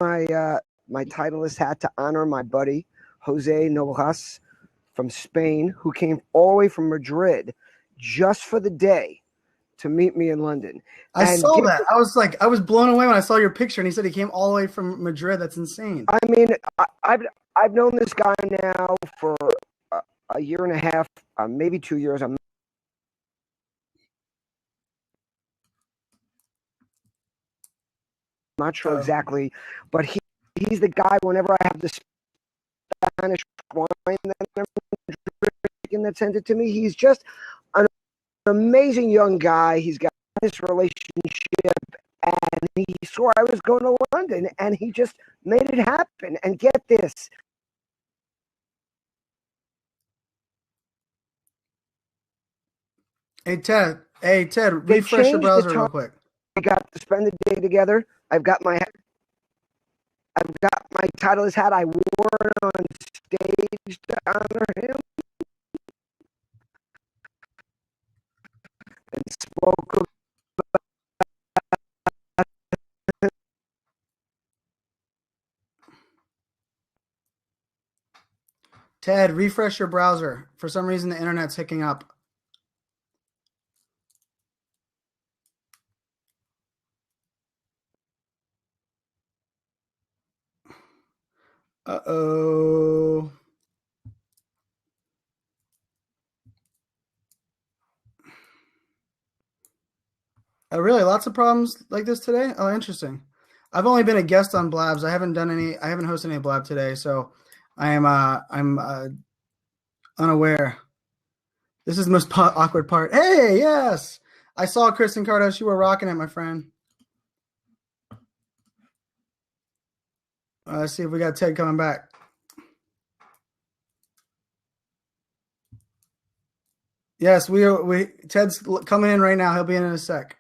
my Titleist hat to honor my buddy Jose Novas from Spain, who came all the way from Madrid just for the day to meet me in London. I saw that. I was blown away when I saw your picture, and he said he came all the way from Madrid. That's insane. I mean, I've known this guy now for a year and a half, maybe 2 years. I'm not sure exactly, but he's the guy. Whenever I have the Spanish wine that I'm drinking that sends it to me, he's just an amazing young guy. He's got this relationship, and he saw I was going to London, and he just made it happen. And get this. Hey, Ted, refresh your browser real quick. We got to spend the day together. I've got my Titleist hat. I wore it on stage to honor him, and spoke about Ted, refresh your browser. For some reason, the internet's hicking up. Uh-oh. Really? Lots of problems like this today? Oh, interesting. I've only been a guest on Blabs. I haven't hosted any Blab today, so I'm unaware. This is the most awkward part. Hey, yes! I saw Kristen Cardos. You were rocking it, my friend. Let's see if we got Ted coming back. Yes, Ted's coming in right now. He'll be in a sec.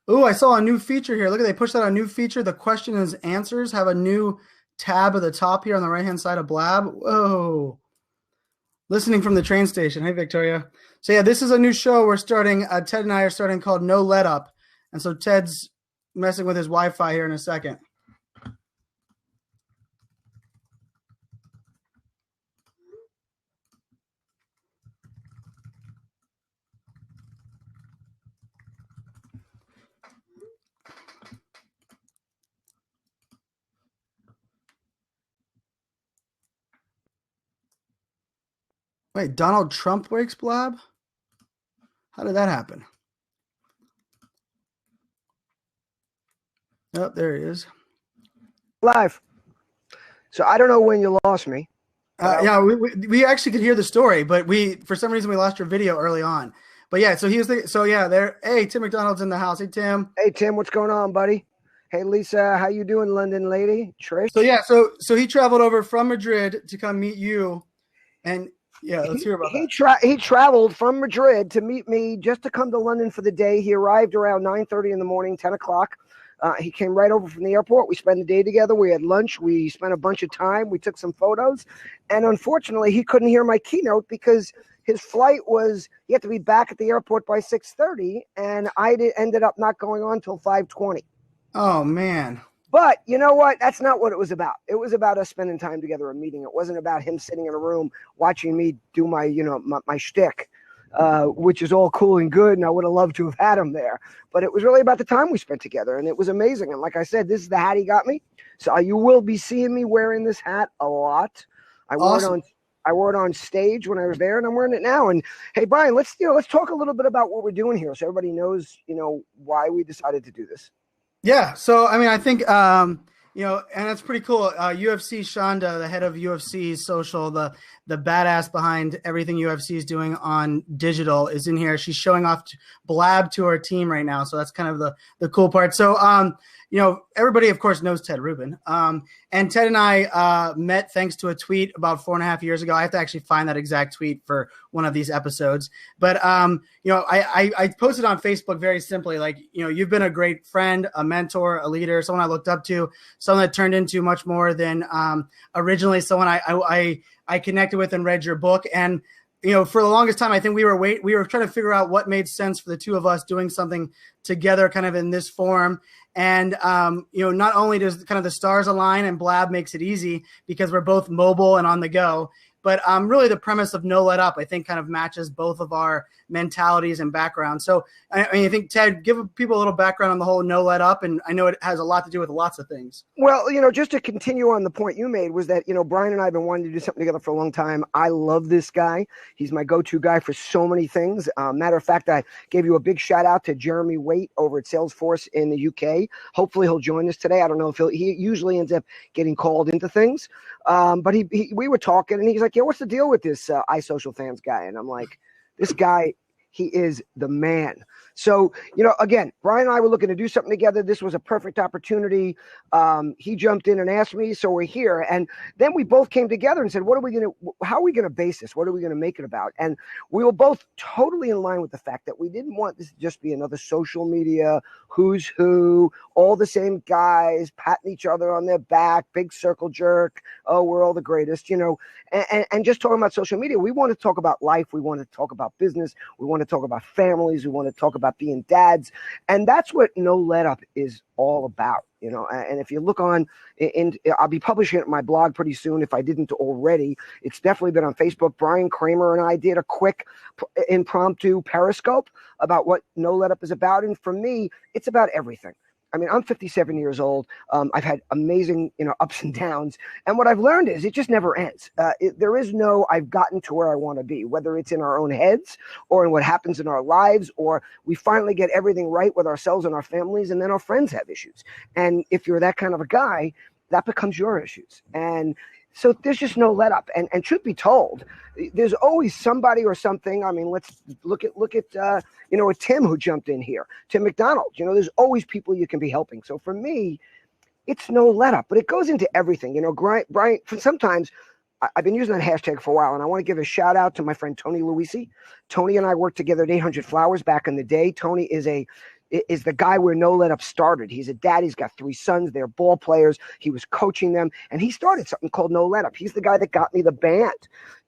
Ooh, I saw a new feature here. Look at, they pushed out a new feature. The question and answers have a new tab at the top here on the right-hand side of Blab. Whoa. Listening from the train station. Hey, Victoria. So, yeah, this is a new show we're starting. Ted and I are starting called No Let Up. And so Ted's messing with his Wi-Fi here in a second. Wait, Donald Trump breaks Blab? How did that happen? Oh, there he is. Live. So I don't know when you lost me. Yeah, we actually could hear the story, but for some reason we lost your video early on. But yeah, so there. Hey, Tim McDonald's in the house. Hey, Tim. Hey, Tim, what's going on, buddy? Hey, Lisa, how you doing, London lady? Trish. So yeah, so he traveled over from Madrid to come meet you, and yeah, let's hear about that. He traveled from Madrid to meet me just to come to London for the day. He arrived around 9:30 in the morning, 10 o'clock. He came right over from the airport. We spent the day together. We had lunch. We spent a bunch of time. We took some photos. And unfortunately, he couldn't hear my keynote because his flight he had to be back at the airport by 6:30. And I ended up not going on until 5:20. Oh, man. But you know what? That's not what it was about. It was about us spending time together, a meeting. It wasn't about him sitting in a room watching me do my shtick. Which is all cool and good, and I would have loved to have had him there. But it was really about the time we spent together, and it was amazing. And like I said, this is the hat he got me. So you will be seeing me wearing this hat a lot. I wore it on stage when I was there, and I'm wearing it now. And hey, Brian, let's talk a little bit about what we're doing here, so everybody knows why we decided to do this. Yeah. So I mean, I think and that's pretty cool. UFC Shonda, the head of UFC's social, the badass behind everything UFC is doing on digital, is in here. She's showing off Blab to her team right now. So that's kind of the cool part. So, everybody, of course, knows Ted Rubin. And Ted and I met thanks to a tweet about 4.5 years ago. I have to actually find that exact tweet for one of these episodes. But, I posted on Facebook very simply, like, you've been a great friend, a mentor, a leader, someone I looked up to, someone that turned into much more than originally someone I connected with and read your book. And, for the longest time, I think we were trying to figure out what made sense for the two of us doing something together kind of in this form. And, not only does kind of the stars align and Blab makes it easy because we're both mobile and on the go, but really the premise of No Let Up, I think, kind of matches both of our mentalities and backgrounds. So I think, Ted, give people a little background on the whole No Let Up, and I know it has a lot to do with lots of things. Well, just to continue on the point you made was that, Brian and I have been wanting to do something together for a long time. I love this guy. He's my go-to guy for so many things. Matter of fact, I gave you a big shout out to Jeremy Waite over at Salesforce in the UK. Hopefully he'll join us today. I don't know if he usually ends up getting called into things. But we were talking and he's like, yeah, what's the deal with this iSocial Fans guy? And I'm like, this guy, he is the man. So, again, Brian and I were looking to do something together. This was a perfect opportunity. He jumped in and asked me, so we're here. And then we both came together and said, how are we going to base this? What are we going to make it about? And we were both totally in line with the fact that we didn't want this to just be another social media who's who, all the same guys patting each other on their back, big circle jerk. Oh, we're all the greatest, and just talking about social media. We want to talk about life. We want to talk about business. We want to talk about families. We want to talk about being dads. And that's what No Let Up is all about, and if you look on, I'll be publishing it in my blog pretty soon if I didn't already. It's definitely been on Facebook. Brian Kramer and I did a quick impromptu Periscope about what No Let Up is about. And for me, it's about everything. I mean, I'm 57 years old. I've had amazing, ups and downs. And what I've learned is it just never ends. There is no, I've gotten to where I want to be, whether it's in our own heads or in what happens in our lives, or we finally get everything right with ourselves and our families, and then our friends have issues. And if you're that kind of a guy, that becomes your issues. And so there's just no let up. And truth be told, there's always somebody or something. I mean, let's look at with Tim who jumped in here, Tim McDonald. There's always people you can be helping. So for me, it's no let up, but it goes into everything. Brian, sometimes I've been using that hashtag for a while, and I want to give a shout out to my friend Tony Luisi. Tony and I worked together at 800 Flowers back in the day. Tony is the guy where No Let Up started. He's a dad. He's got 3 sons. They're ball players. He was coaching them, and he started something called No Let Up. He's the guy that got me the band.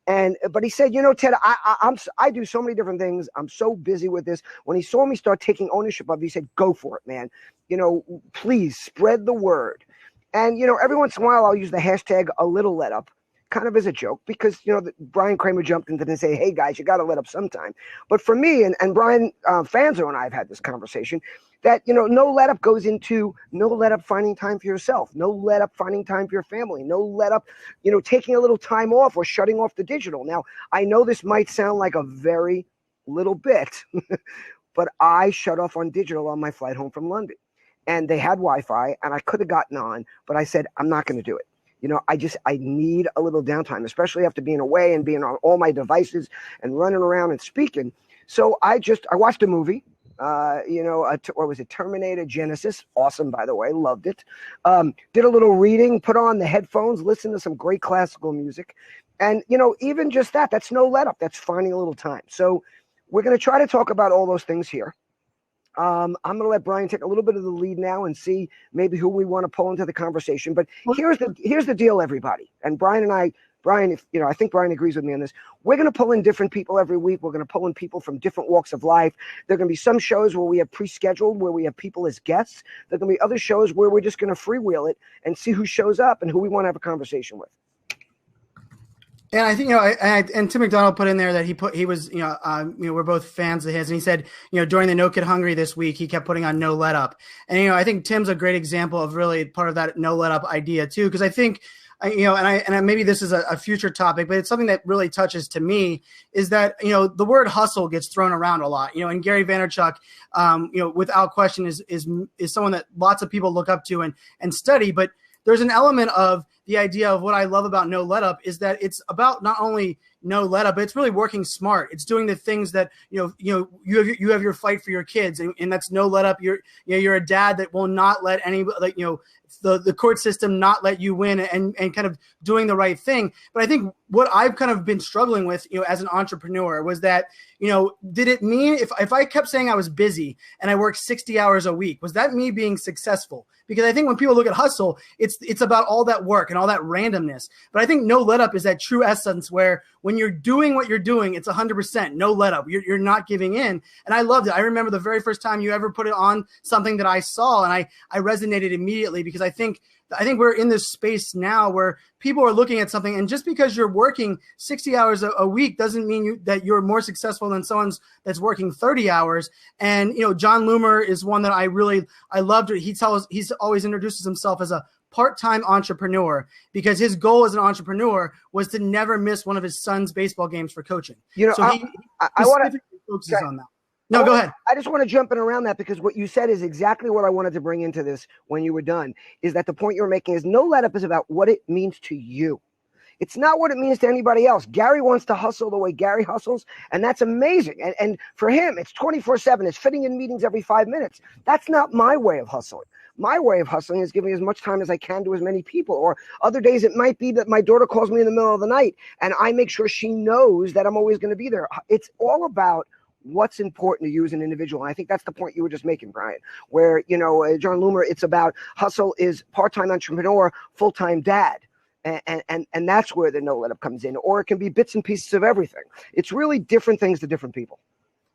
But he said, Ted, I do so many different things. I'm so busy with this. When he saw me start taking ownership of it, he said, go for it, man. Please spread the word. And, every once in a while I'll use the hashtag a little let up, kind of as a joke, because, Brian Kramer jumped into it and say, hey guys, you got to let up sometime. But for me and Brian Fanzo and I have had this conversation that, no let up goes into no let up finding time for yourself, no let up finding time for your family, no let up, taking a little time off or shutting off the digital. Now, I know this might sound like a very little bit, but I shut off on digital on my flight home from London, and they had Wi-Fi and I could have gotten on, but I said, I'm not going to do it. I need a little downtime, especially after being away and being on all my devices and running around and speaking. So I watched a movie, what was it? Terminator Genesis. Awesome, by the way. Loved it. Did a little reading, put on the headphones, listened to some great classical music. And, even just that's no let up. That's finding a little time. So we're going to try to talk about all those things here. I'm going to let Brian take a little bit of the lead now and see maybe who we want to pull into the conversation. But here's the deal, everybody. And Brian, if I think Brian agrees with me on this. We're going to pull in different people every week. We're going to pull in people from different walks of life. There are going to be some shows where we have pre-scheduled, where we have people as guests. There are going to be other shows where we're just going to freewheel it and see who shows up and who we want to have a conversation with. And I think, and Tim McDonald put in there that he was, we're both fans of his. And he said, during the No Kid Hungry this week, he kept putting on No Let Up. And, I think Tim's a great example of really part of that No Let Up idea too. Cause I think, and maybe this is a future topic, but it's something that really touches to me is that, the word hustle gets thrown around a lot, and Gary Vaynerchuk, without question is someone that lots of people look up to and study, but there's an element of the idea of what I love about No Let Up is that it's about not only no let up, but it's really working smart. It's doing the things that, you have your fight for your kids, and that's no let up. You're a dad that will not let anybody, the court system not let you win, and kind of doing the right thing. But I think what I've kind of been struggling with, as an entrepreneur was that, did it mean if I kept saying I was busy and I worked 60 hours a week, was that me being successful? Because I think when people look at hustle, it's about all that work. and all that randomness. But I think no let up is that true essence where when you're doing what you're doing, it's 100%, no let up. You're not giving in. And I loved it. I remember the very first time you ever put it on something that I saw, and I resonated immediately, because I think we're in this space now where people are looking at something, and just because you're working 60 hours a week doesn't mean that you're more successful than someone that's working 30 hours. And, John Loomer is one that I loved. He's always introduces himself as a part-time entrepreneur, because his goal as an entrepreneur was to never miss one of his son's baseball games for coaching. So he specifically focuses on that. No, go ahead. I just want to jump in around that, because what you said is exactly what I wanted to bring into this when you were done, is that the point you're making is no let up is about what it means to you. It's not what it means to anybody else. Gary wants to hustle the way Gary hustles, and that's amazing. And for him, it's 24/7. It's fitting in meetings every 5 minutes. That's not my way of hustling. My way of hustling is giving as much time as I can to as many people. Or other days it might be that my daughter calls me in the middle of the night, and I make sure she knows that I'm always going to be there. It's all about what's important to you as an individual. And I think that's the point you were just making, Brian, where, John Loomer, it's about hustle is part-time entrepreneur, full-time dad. And that's where the no let up comes in. Or it can be bits and pieces of everything. It's really different things to different people.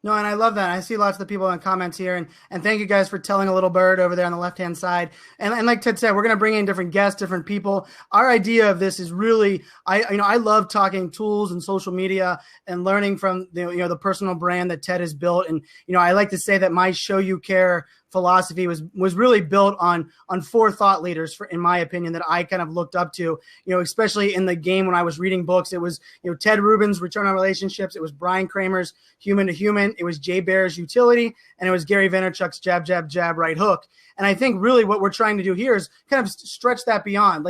No, and I love that. I see lots of the people in comments here, and thank you guys for telling a little bird over there on the left-hand side. And like Ted said, we're going to bring in different guests, different people. Our idea of this is really, I love talking tools and social media and learning from the personal brand that Ted has built. And I like to say that my Show You Care philosophy was really built on 4 thought leaders, in my opinion, that I kind of looked up to, especially in the game when I was reading books. It was, Ted Rubin's Return on Relationships. It was Brian Kramer's Human to Human. It was Jay Baer's Utility. And it was Gary Vaynerchuk's Jab, Jab, Jab, Right Hook. And I think really what we're trying to do here is kind of stretch that beyond,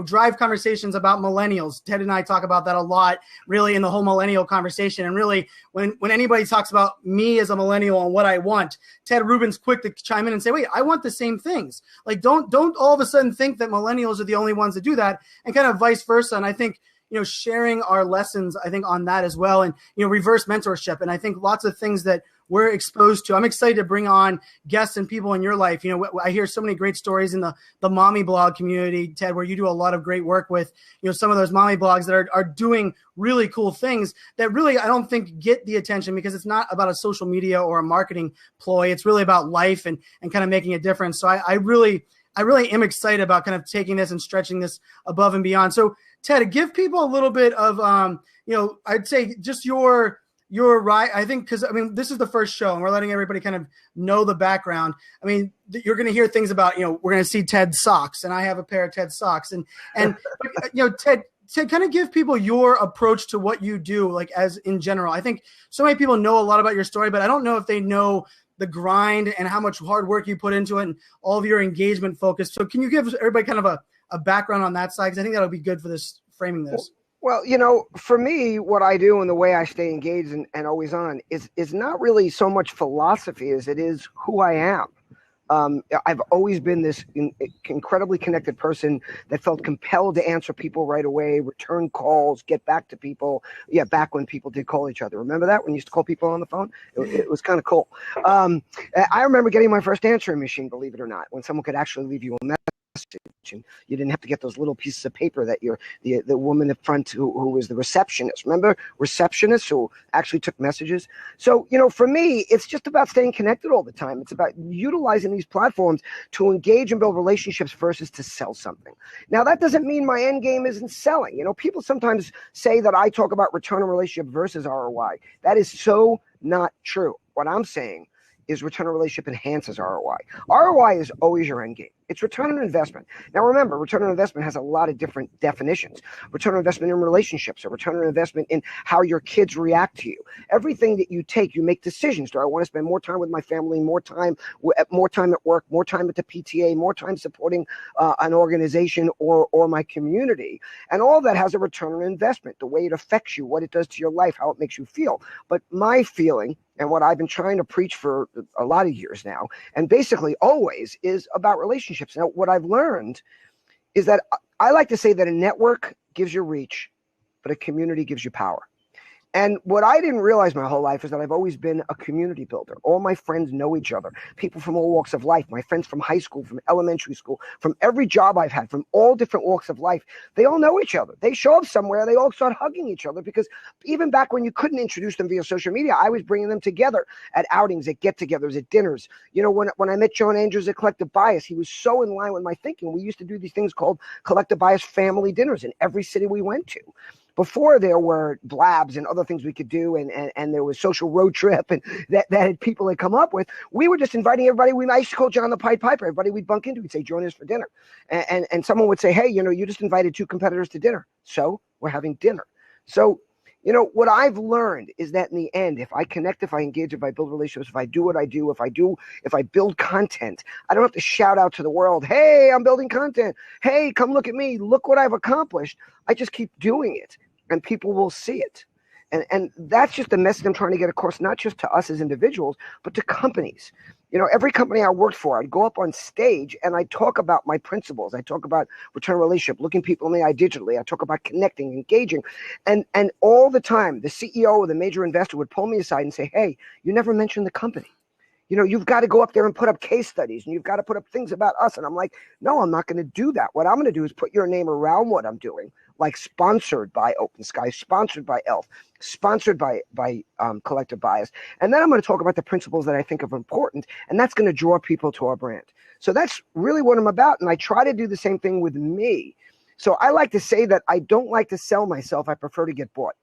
drive conversations about millennials. Ted and I talk about that a lot, really, in the whole millennial conversation. And really, when anybody talks about me as a millennial and what I want, Ted Rubin's quick to chime in and say, wait, I want the same things. Don't all of a sudden think that millennials are the only ones that do that, and kind of vice versa. And I think, sharing our lessons, I think, on that as well, and, reverse mentorship. And I think lots of things that we're exposed to. I'm excited to bring on guests and people in your life. I hear so many great stories in the mommy blog community, Ted, where you do a lot of great work with, some of those mommy blogs that are doing really cool things that really, I don't think get the attention, because it's not about a social media or a marketing ploy. It's really about life and kind of making a difference. So I really am excited about kind of taking this and stretching this above and beyond. So Ted, give people a little bit of, I'd say just your right. I think, because this is the first show and we're letting everybody kind of know the background. You're going to hear things about, we're going to see Ted's socks, and I have a pair of Ted's socks, and Ted, kind of give people your approach to what you do, like as in general. I think so many people know a lot about your story, but I don't know if they know the grind and how much hard work you put into it and all of your engagement focus. So can you give everybody kind of a background on that side? Because I think that'll be good for this framing this. Well, for me, what I do and the way I stay engaged and always on is not really so much philosophy as it is who I am. I've always been this incredibly connected person that felt compelled to answer people right away, return calls, get back to people. Yeah, back when people did call each other. Remember that, when you used to call people on the phone? It was kind of cool. I remember getting my first answering machine, believe it or not, when someone could actually leave you a message. And you didn't have to get those little pieces of paper that the woman up front who was the receptionist. Remember, receptionists who actually took messages. So, for me, it's just about staying connected all the time. It's about utilizing these platforms to engage and build relationships versus to sell something. Now, that doesn't mean my end game isn't selling. People sometimes say that I talk about return on relationship versus ROI. That is so not true. What I'm saying is return on relationship enhances ROI. ROI is always your end game. It's return on investment. Now remember, return on investment has a lot of different definitions. Return on investment in relationships, or return on investment in how your kids react to you. Everything that you take, you make decisions. Do I want to spend more time with my family, more time at work, more time at the PTA, more time supporting an organization or my community? And all that has a return on investment, the way it affects you, what it does to your life, how it makes you feel. But my feeling, and what I've been trying to preach for a lot of years now, and basically always, is about relationships. Now, what I've learned is that I like to say that a network gives you reach, but a community gives you power. And what I didn't realize my whole life is that I've always been a community builder. All my friends know each other, people from all walks of life, my friends from high school, from elementary school, from every job I've had, from all different walks of life. They all know each other. They show up somewhere, they all start hugging each other, because even back when you couldn't introduce them via social media, I was bringing them together at outings, at get-togethers, at dinners. You know, when I met John Andrews at Collective Bias, he was so in line with my thinking. We used to do these things called Collective Bias family dinners in every city we went to. Before there were blabs and other things we could do, and there was social road trip and that people had come up with, we were just inviting everybody. I used to call John the Pied Piper. Everybody we'd bunk into, we'd say, join us for dinner. And someone would say, hey, you know, you just invited 2 competitors to dinner. So we're having dinner. So, you know, what I've learned is that in the end, if I connect, if I engage, if I build relationships, if I do what I do, if I build content, I don't have to shout out to the world, hey, I'm building content. Hey, come look at me. Look what I've accomplished. I just keep doing it, and people will see it. And that's just the message I'm trying to get across, not just to us as individuals, but to companies. You know, every company I worked for, I'd go up on stage and I'd talk about my principles. I talk about return relationship, looking people in the eye digitally. I talk about connecting, engaging. And all the time, the CEO or the major investor would pull me aside and say, hey, you never mentioned the company. You know, you've got to go up there and put up case studies, and you've got to put up things about us. And I'm like, no, I'm not going to do that. What I'm going to do is put your name around what I'm doing, like sponsored by Open Sky, sponsored by ELF, sponsored by Collective Bias. And then I'm going to talk about the principles that I think are important, and that's going to draw people to our brand. So that's really what I'm about. And I try to do the same thing with me. So I like to say that I don't like to sell myself. I prefer to get bought.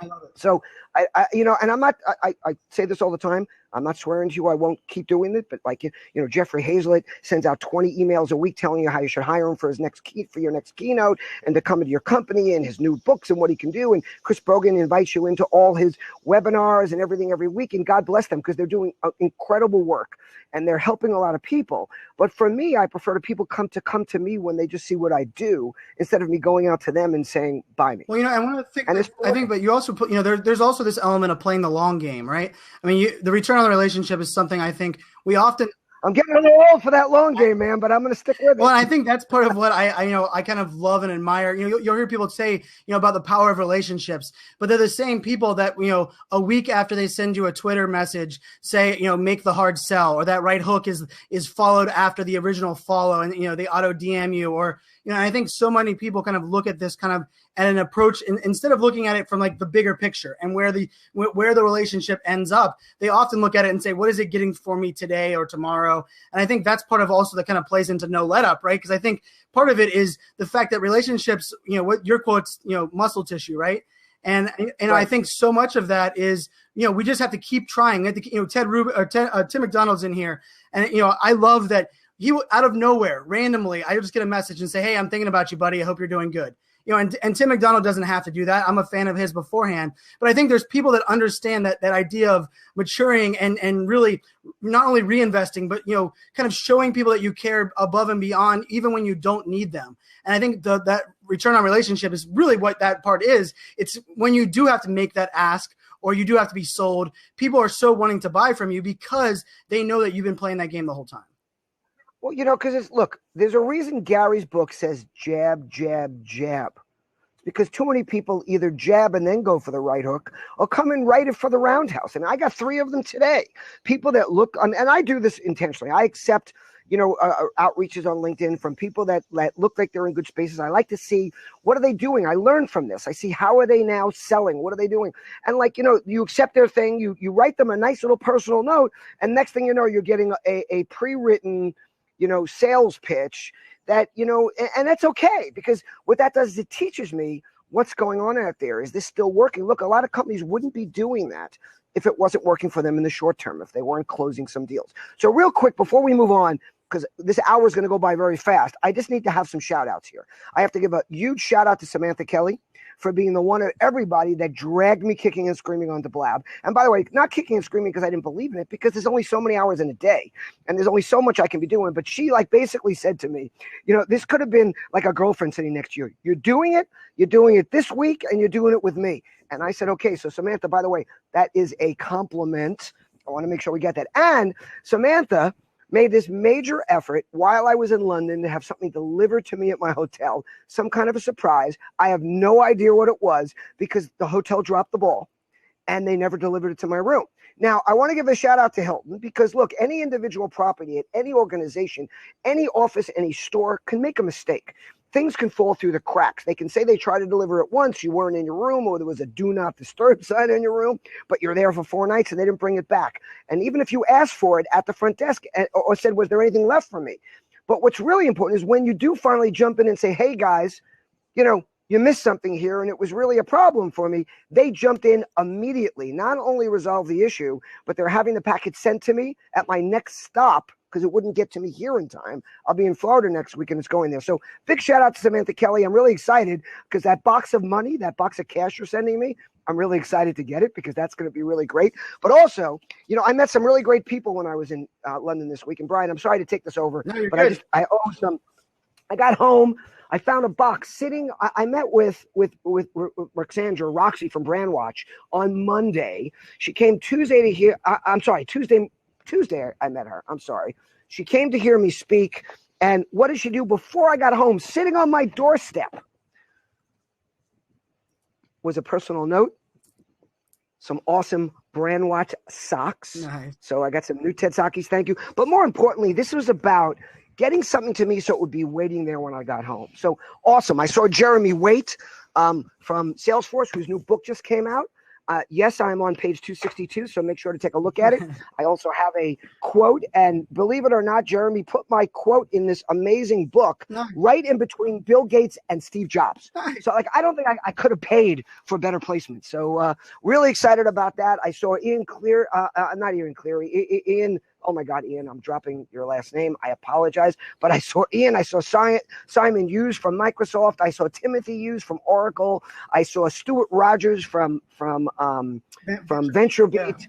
I love it. So I you know, and I'm not, I say this all the time. I'm not swearing to you. I won't keep doing it, but like, you know, Jeffrey Hazlett sends out 20 emails a week telling you how you should hire him for your next keynote and to come into your company and his new books and what he can do. And Chris Brogan invites you into all his webinars and everything every week. And God bless them, because they're doing incredible work and they're helping a lot of people. But for me, I prefer to people come to me when they just see what I do, instead of me going out to them and saying, buy me. Well, you know, I want to think, I think, but you also put, you know, there's also this element of playing the long game, right? I mean, the return on the relationship is something I think we often. I'm getting a little old for that long game, man, but I'm going to stick with it. Well, I think that's part of what I you know, I kind of love and admire. You know, you'll hear people say, you know, about the power of relationships, but they're the same people that, you know, a week after they send you a Twitter message, say, you know, make the hard sell, or that right hook is followed after the original follow, and, you know, they auto DM you, or, you know, I think so many people kind of look at this kind of at an approach, instead of looking at it from like the bigger picture and where the relationship ends up, they often look at it and say, what is it getting for me today or tomorrow? And I think that's part of also that kind of plays into no let up, right? Because I think part of it is the fact that relationships, you know, what your quotes, you know, muscle tissue, right? And right. I think so much of that is, you know, we just have to keep trying. You know, Tim McDonald's in here, and, you know, I love that he, out of nowhere, randomly, I just get a message and say, hey, I'm thinking about you, buddy. I hope you're doing good. You know, and Tim McDonald doesn't have to do that. I'm a fan of his beforehand, but I think there's people that understand that idea of maturing and really not only reinvesting, but, you know, kind of showing people that you care above and beyond, even when you don't need them. And I think that return on relationship is really what that part is. It's when you do have to make that ask, or you do have to be sold. People are so wanting to buy from you because they know that you've been playing that game the whole time. Well, you know, because look, there's a reason Gary's book says jab, jab, jab. It's because too many people either jab and then go for the right hook, or come in right for the roundhouse. And I got 3 of them today. People that look, and I do this intentionally. I accept, you know, outreaches on LinkedIn from people that look like they're in good spaces. I like to see, what are they doing? I learn from this. I see, how are they now selling? What are they doing? And, like, you know, you accept their thing, you write them a nice little personal note, and next thing you know, you're getting a pre-written, you know, sales pitch that, you know, and that's okay, because what that does is it teaches me what's going on out there. Is this still working? Look, a lot of companies wouldn't be doing that if it wasn't working for them in the short term, if they weren't closing some deals. So real quick, before we move on, because this hour is going to go by very fast, I just need to have some shout outs here. I have to give a huge shout out to Samantha Kelly for being the one of everybody that dragged me kicking and screaming onto Blab. And by the way, not kicking and screaming because I didn't believe in it, because there's only so many hours in a day and there's only so much I can be doing. But she, like, basically said to me, you know, this could have been like a girlfriend sitting next to you. You're doing it this week, and you're doing it with me. And I said, okay. So Samantha, by the way, that is a compliment. I want to make sure we get that. And Samantha made this major effort while I was in London to have something delivered to me at my hotel, some kind of a surprise. I have no idea what it was, because the hotel dropped the ball. and they never delivered it to my room. Now, I want to give a shout out to Hilton because, look, any individual property at any organization, any office, any store can make a mistake. Things can fall through the cracks. They can say they tried to deliver it once, you weren't in your room, or there was a do not disturb sign in your room, but you're there for 4 nights and they didn't bring it back. And even if you asked for it at the front desk or said, was there anything left for me? But what's really important is when you do finally jump in and say, hey, guys, you missed something here and it was really a problem for me. They jumped in immediately, not only resolved the issue, but they're having the package sent to me at my next stop because it wouldn't get to me here in time. I'll be in Florida next week and it's going there. So big shout out to Samantha Kelly. I'm really excited because that box of money, that box of cash you're sending me, I'm really excited to get it because that's going to be really great. But also, I met some really great people when I was in London this week. And Brian, I'm sorry to take this over, no, but good. I owe some. I got home. I found a box sitting. I met with Roxy from Brandwatch on Monday. She came Tuesday to hear. I'm sorry, Tuesday I met her. I'm sorry. She came to hear me speak. And what did she do before I got home? Sitting on my doorstep was a personal note, some awesome Brandwatch socks. Nice. So I got some new Ted Psaki's. Thank you. But more importantly, this was about getting something to me so it would be waiting there when I got home. So awesome. I saw Jeremy Waite from Salesforce, whose new book just came out. Yes, I'm on page 262, so make sure to take a look at it. I also have a quote, and believe it or not, Jeremy put my quote in this amazing book right in between Bill Gates and Steve Jobs. So I don't think I could have paid for better placement. So really excited about that. I saw Ian Cleary, Ian. Oh my God, Ian, I'm dropping your last name. I apologize. But I saw Ian, I saw Simon Hughes from Microsoft. I saw Timothy Hughes from Oracle. I saw Stuart Rogers from VentureBeat. Yeah.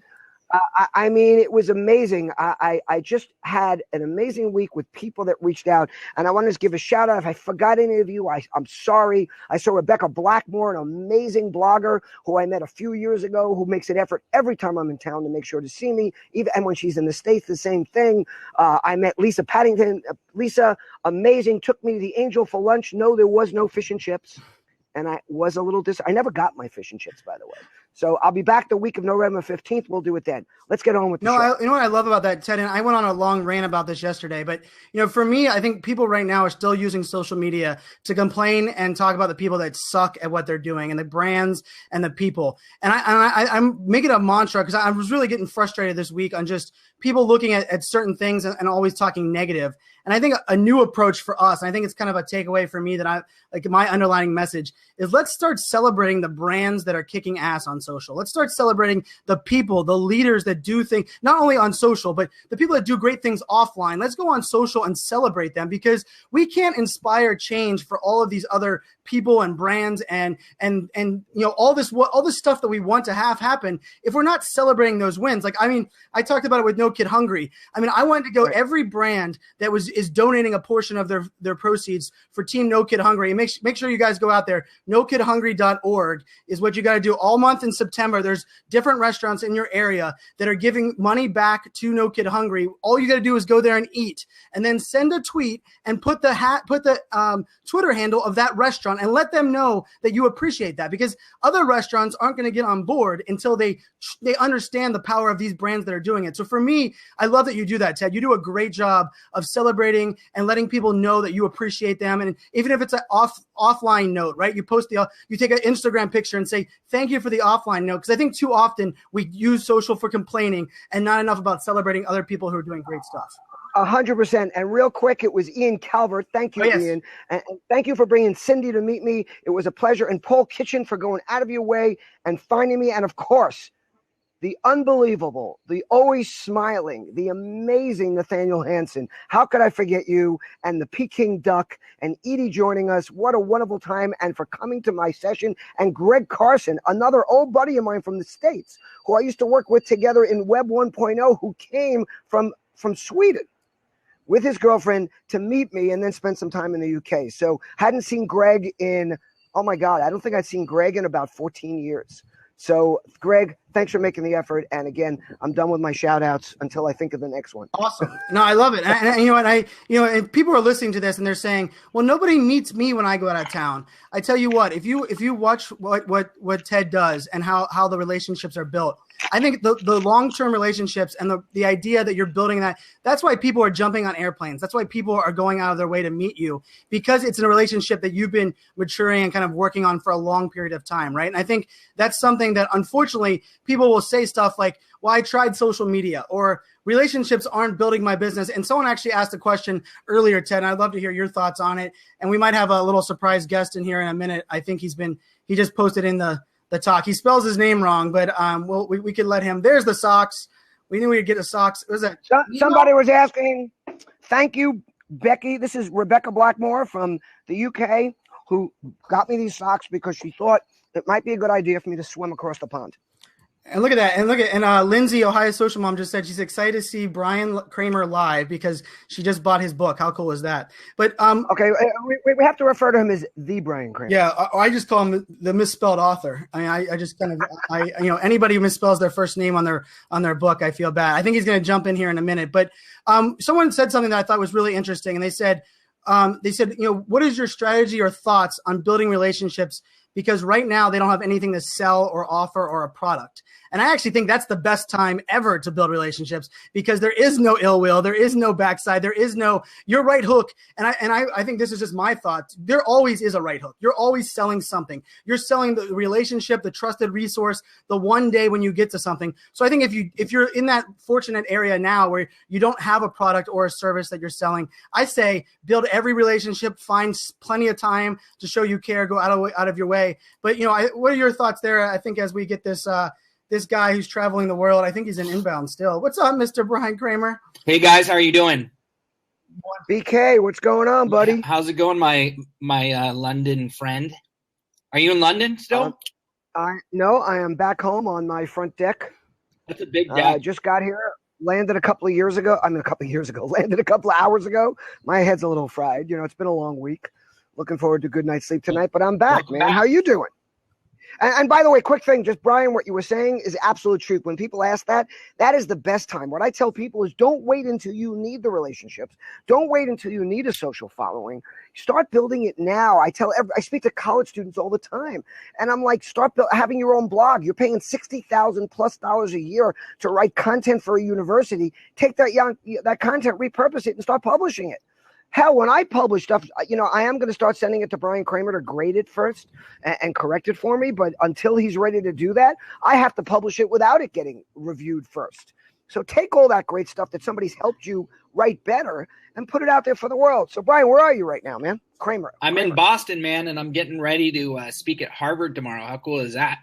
I mean, it was amazing. I just had an amazing week with people that reached out. And I want to give a shout out. If I forgot any of you, I'm sorry. I saw Rebecca Blackmore, an amazing blogger who I met a few years ago, who makes an effort every time I'm in town to make sure to see me. And when she's in the States, the same thing. I met Lisa Paddington. Lisa, amazing, took me to the Angel for lunch. No, there was no fish and chips. And I was a little I never got my fish and chips, by the way. So I'll be back the week of November 15th. We'll do it then. Let's get on with the show. You know what I love about that, Ted? And I went on a long rant about this yesterday. But, for me, I think people right now are still using social media to complain and talk about the people that suck at what they're doing and the brands and the people. And I'm making a mantra because I was really getting frustrated this week on just people looking at certain things and always talking negative. And I think a new approach for us, and I think it's kind of a takeaway for me that my underlining message is let's start celebrating the brands that are kicking ass on social. Let's start celebrating the people, the leaders that do things, not only on social, but the people that do great things offline. Let's go on social and celebrate them because we can't inspire change for all of these other people and brands and all this stuff that we want to have happen if we're not celebrating those wins. I talked about it with No Kid Hungry. I wanted to go every brand that is donating a portion of their proceeds for Team No Kid Hungry. And make sure you guys go out there. NoKidHungry.org is what you got to do all month in September. There's different restaurants in your area that are giving money back to No Kid Hungry. All you got to do is go there and eat, and then send a tweet and put the Twitter handle of that restaurant and let them know that you appreciate that, because other restaurants aren't going to get on board until they understand the power of these brands that are doing it. So for me, I love that you do that, Ted. You do a great job of celebrating and letting people know that you appreciate them. And even if it's an offline note, right? You take an Instagram picture and say, thank you for the offline note. Because I think too often we use social for complaining and not enough about celebrating other people who are doing great stuff. 100%. And real quick, it was Ian Calvert. Thank you, yes. Ian. And thank you for bringing Cindy to meet me. It was a pleasure. And Paul Kitchen for going out of your way and finding me. And of course, the unbelievable, the always smiling, the amazing Nathaniel Hansen. How could I forget you? And the Peking Duck and Edie joining us. What a wonderful time. And for coming to my session. And Greg Carson, another old buddy of mine from the States, who I used to work with together in Web 1.0, who came from Sweden with his girlfriend to meet me and then spend some time in the UK. So hadn't seen Greg in, oh my God, I don't think I'd seen Greg in about 14 years. So, Greg, thanks for making the effort. And again, I'm done with my shout outs until I think of the next one. Awesome. No, I love it. And you know what? And people are listening to this and they're saying, well, nobody meets me when I go out of town. I tell you what, if you watch what Ted does and how the relationships are built, I think the long-term relationships and the idea that you're building that's why people are jumping on airplanes. That's why people are going out of their way to meet you, because it's in a relationship that you've been maturing and kind of working on for a long period of time, right? And I think that's something that unfortunately people will say stuff like, well, I tried social media, or relationships aren't building my business. And someone actually asked a question earlier, Ted, and I'd love to hear your thoughts on it. And we might have a little surprise guest in here in a minute. I think he just posted in the talk. He spells his name wrong, but we could let him. There's the socks. We knew we'd get the socks. Was that somebody was asking? Thank you, Becky. This is Rebecca Blackmore from the UK, who got me these socks because she thought it might be a good idea for me to swim across the pond. And look at that. And Lindsay, Ohio Social Mom, just said she's excited to see Brian Kramer live because she just bought his book. How cool is that? But okay, we have to refer to him as the Brian Kramer. Yeah, I just call him the misspelled author. I mean, I just kind of anybody who misspells their first name on their book, I feel bad. I think he's going to jump in here in a minute. But someone said something that I thought was really interesting, and they said, what is your strategy or thoughts on building relationships? Because right now they don't have anything to sell or offer or a product. And I actually think that's the best time ever to build relationships, because there is no ill will. There is no backside. There is no, your right hook. And I think this is just my thought. There always is a right hook. You're always selling something. You're selling the relationship, the trusted resource, the one day when you get to something. So I think if you're in that fortunate area now where you don't have a product or a service that you're selling, I say build every relationship, find plenty of time to show you care, go out of your way. But, what are your thoughts there? I think as we get this guy who's traveling the world, I think he's in inbound still. What's up, Mr. Brian Kramer? Hey guys, how are you doing? BK, what's going on, buddy? How's it going, my London friend? Are you in London still? No, I am back home on my front deck. That's a big deck. I just got here, landed a couple of hours ago. My head's a little fried. It's been a long week. Looking forward to a good night's sleep tonight, but I'm back, man. How you doing? And by the way, quick thing, just Brian, what you were saying is absolute truth. When people ask that is the best time. What I tell people is don't wait until you need the relationships. Don't wait until you need a social following. Start building it now. I speak to college students all the time, and I'm like, start having your own blog. You're paying $60,000+ a year to write content for a university. Take that content, repurpose it, and start publishing it. Hell, when I publish stuff, I am going to start sending it to Brian Kramer to grade it first and correct it for me. But until he's ready to do that, I have to publish it without it getting reviewed first. So take all that great stuff that somebody's helped you write better and put it out there for the world. So, Brian, where are you right now, man? Kramer. I'm in Boston, man, and I'm getting ready to speak at Harvard tomorrow. How cool is that?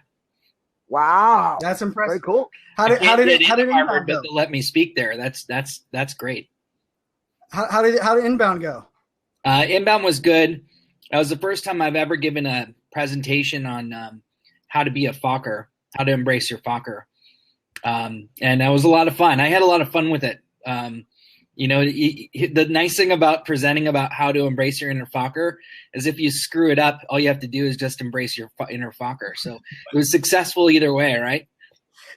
Wow. That's impressive. Very cool. How did Harvard, but they'll let me speak there. That's great. How did inbound go? Inbound was good. That was the first time I've ever given a presentation on how to be a Fokker, how to embrace your Fokker. And that was a lot of fun. I had a lot of fun with it. The nice thing about presenting about how to embrace your inner Fokker is if you screw it up, all you have to do is just embrace your inner Fokker. So it was successful either way, right?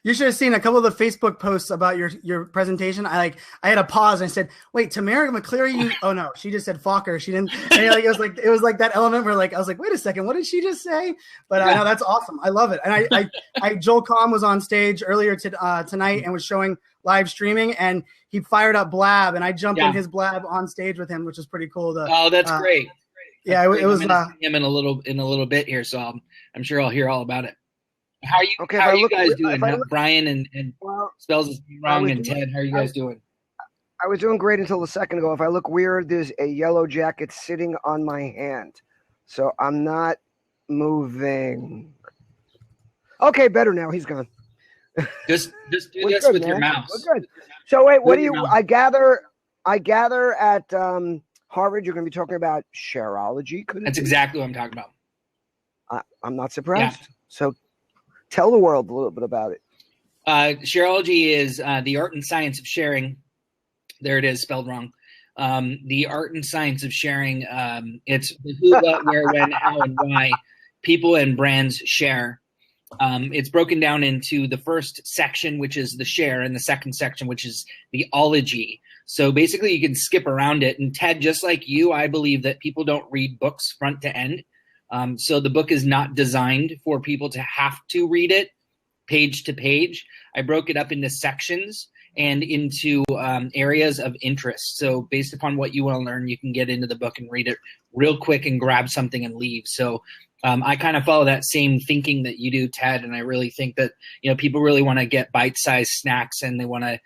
You should have seen a couple of the Facebook posts about your presentation. I had a pause and I said, "Wait, Tamara McCleary? Oh no, she just said Fokker. She didn't." And it was like that element where I was like, "Wait a second, what did she just say?" But I know that's awesome. I love it. And I Joel Comm was on stage earlier tonight and was showing live streaming, and he fired up Blab, and I jumped in his Blab on stage with him, which was pretty cool. That's great. Yeah, it was. I'm gonna see him in a little bit here, so I'm sure I'll hear all about it. How are you guys doing? Brian and spells his name wrong, and Ted, how are you guys doing? I was doing great until a second ago. If I look weird, there's a yellow jacket sitting on my hand. So I'm not moving. Okay, better now. He's gone. Just do this with your mouse. We're good. So wait, what do you – I gather at Harvard you're going to be talking about shareology. That's exactly what I'm talking about. I'm not surprised. Yeah. So tell the world a little bit about it. Shareology is the art and science of sharing. There it is, spelled wrong. The art and science of sharing. It's the who, what, where, when, how, and why people and brands share. It's broken down into the first section, which is the share, and the second section, which is the ology. So basically you can skip around it. And Ted, just like you, I believe that people don't read books front to end. So the book is not designed for people to have to read it page to page. I broke it up into sections and into areas of interest. So based upon what you want to learn, you can get into the book and read it real quick and grab something and leave. So I kind of follow that same thinking that you do, Ted. And I really think that, people really want to get bite-sized snacks and they want to,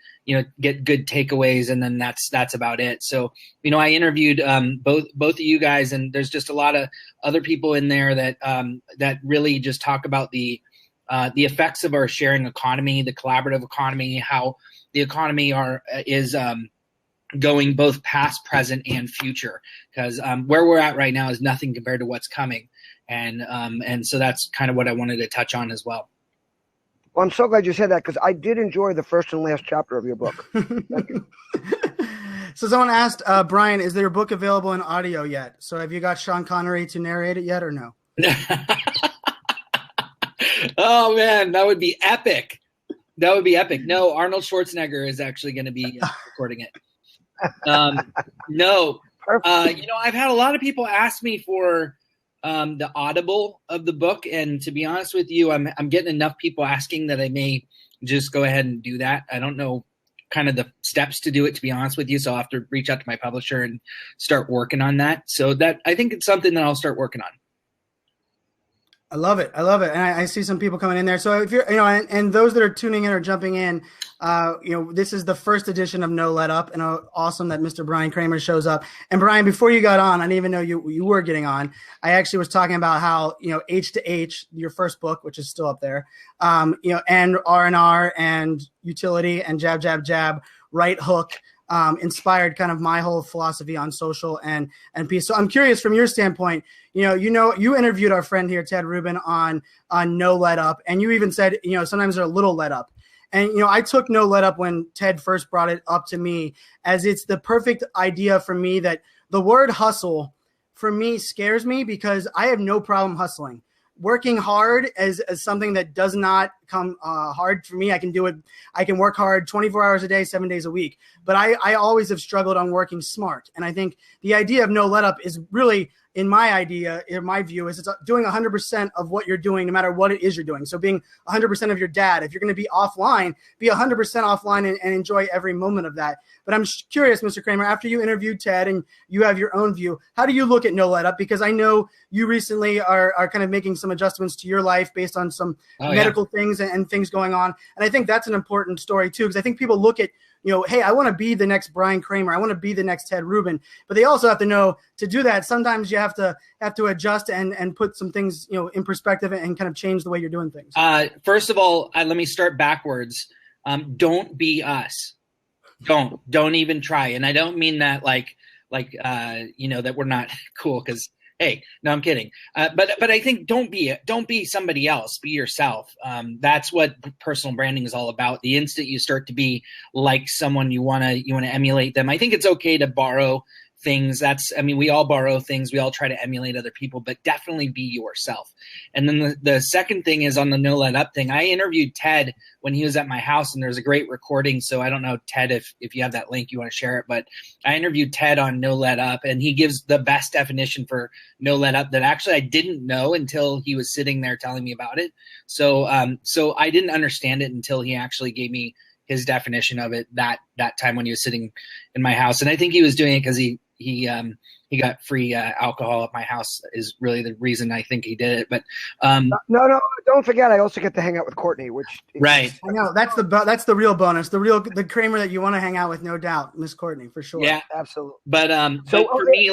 get good takeaways. And then that's about it. So, I interviewed both of you guys, and there's just a lot of other people in there that really just talk about the effects of our sharing economy, the collaborative economy, how the economy is going both past, present, and future. Because where we're at right now is nothing compared to what's coming. And so that's kind of what I wanted to touch on as well. Well, I'm so glad you said that, because I did enjoy the first and last chapter of your book. Thank you. So someone asked, Brian, is your book available in audio yet? So have you got Sean Connery to narrate it yet or no? Oh, man, that would be epic. That would be epic. No, Arnold Schwarzenegger is actually going to be recording it. No. I've had a lot of people ask me for the Audible of the book, and to be honest with you, I'm getting enough people asking that I may just go ahead and do that. I don't know kind of the steps to do it, to be honest with you, so I'll have to reach out to my publisher and start working on that. So that I think it's something that I'll start working on. I love it. And I see some people coming in there. So if you're, and those that are tuning in or jumping in, this is the first edition of No Let Up, and awesome that Mr. Brian Kramer shows up. And Brian, before you got on, I didn't even know you were getting on. I actually was talking about how, H to H, your first book, which is still up there, and R&R and utility and jab, jab, jab, right hook, inspired kind of my whole philosophy on social and peace. So I'm curious from your standpoint, you interviewed our friend here, Ted Rubin, on No Let Up, and you even said, sometimes they're a little let up. And, I took No Let Up when Ted first brought it up to me, as it's the perfect idea for me that the word hustle for me scares me, because I have no problem hustling. Working hard as something that does not come hard for me. I can do it. I can work hard 24 hours a day, 7 days a week. But I always have struggled on working smart. And I think the idea of No Let Up is really, in my view, is it's doing 100% of what you're doing, no matter what it is you're doing. So being 100% of your dad. If you're going to be offline, be 100% offline and enjoy every moment of that. But I'm curious, Mr. Kramer, after you interviewed Ted and you have your own view, how do you look at No Let Up? Because I know you recently are kind of making some adjustments to your life based on some medical things and things going on. And I think that's an important story too, because I think people look at, hey, I want to be the next Brian Kramer. I want to be the next Ted Rubin. But they also have to know to do that, sometimes you have to adjust and put some things, in perspective and kind of change the way you're doing things. First of all, let me start backwards. Don't be us. Don't even try. And I don't mean that like that we're not cool, because hey, no, I'm kidding. But I think don't be somebody else. Be yourself. That's what personal branding is all about. The instant you start to be like someone, you want to emulate them. I think it's okay to borrow things. We all borrow things. We all try to emulate other people, but definitely be yourself. And then the second thing is on the No Let Up thing. I interviewed Ted when he was at my house, and there's a great recording. So I don't know, Ted, if you have that link, you want to share it, but I interviewed Ted on No Let Up, and he gives the best definition for No Let Up that actually I didn't know until he was sitting there telling me about it. So I didn't understand it until he actually gave me his definition of it that time when he was sitting in my house. And I think he was doing it because he got free alcohol at my house is really the reason I think he did it. But no, don't forget, I also get to hang out with Courtney, which right. I know that's the real bonus, the Kramer that you want to hang out with, no doubt, Miss Courtney, for sure. Yeah, absolutely. But for me,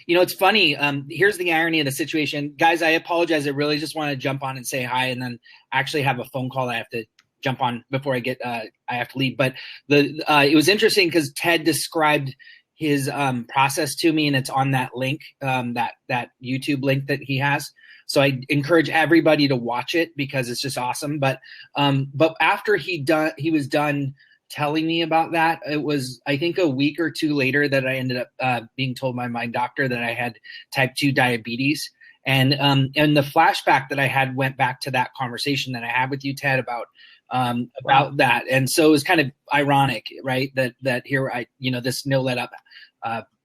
it's funny. Here's the irony of the situation, guys. I apologize. I really just want to jump on and say hi, and then actually have a phone call I have to jump on before I have to leave. But it was interesting because Ted described his process to me, and it's on that link, that YouTube link that he has. So I encourage everybody to watch it because it's just awesome. But after he was done telling me about that, it was, I think, a week or two later that I ended up being told by my doctor that I had type 2 diabetes. And the flashback that I had went back to that conversation that I had with you, Ted, about that. And so it was kind of ironic, right? That here this no let up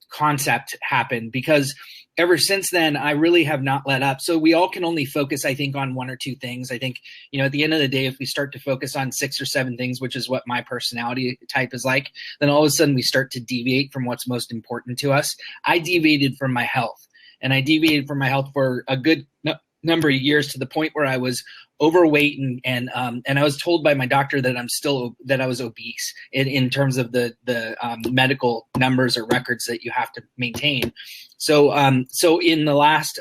concept happened, because ever since then, I really have not let up. So we all can only focus, I think, on one or two things. I think, at the end of the day, if we start to focus on 6 or 7 things, which is what my personality type is like, then all of a sudden we start to deviate from what's most important to us. I deviated from my health, and I deviated from my health for a good number of years, to the point where I was overweight, and I was told by my doctor that I was obese in terms of the medical numbers or records that you have to maintain. So in the last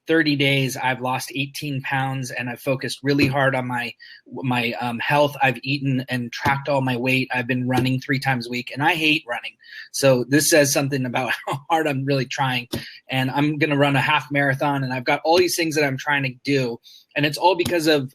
30 days, I've lost 18 pounds, and I've focused really hard on my health. I've eaten and tracked all my weight. I've been running 3 times a week, and I hate running. So this says something about how hard I'm really trying. And I'm going to run a half marathon, and I've got all these things that I'm trying to do. And it's all because of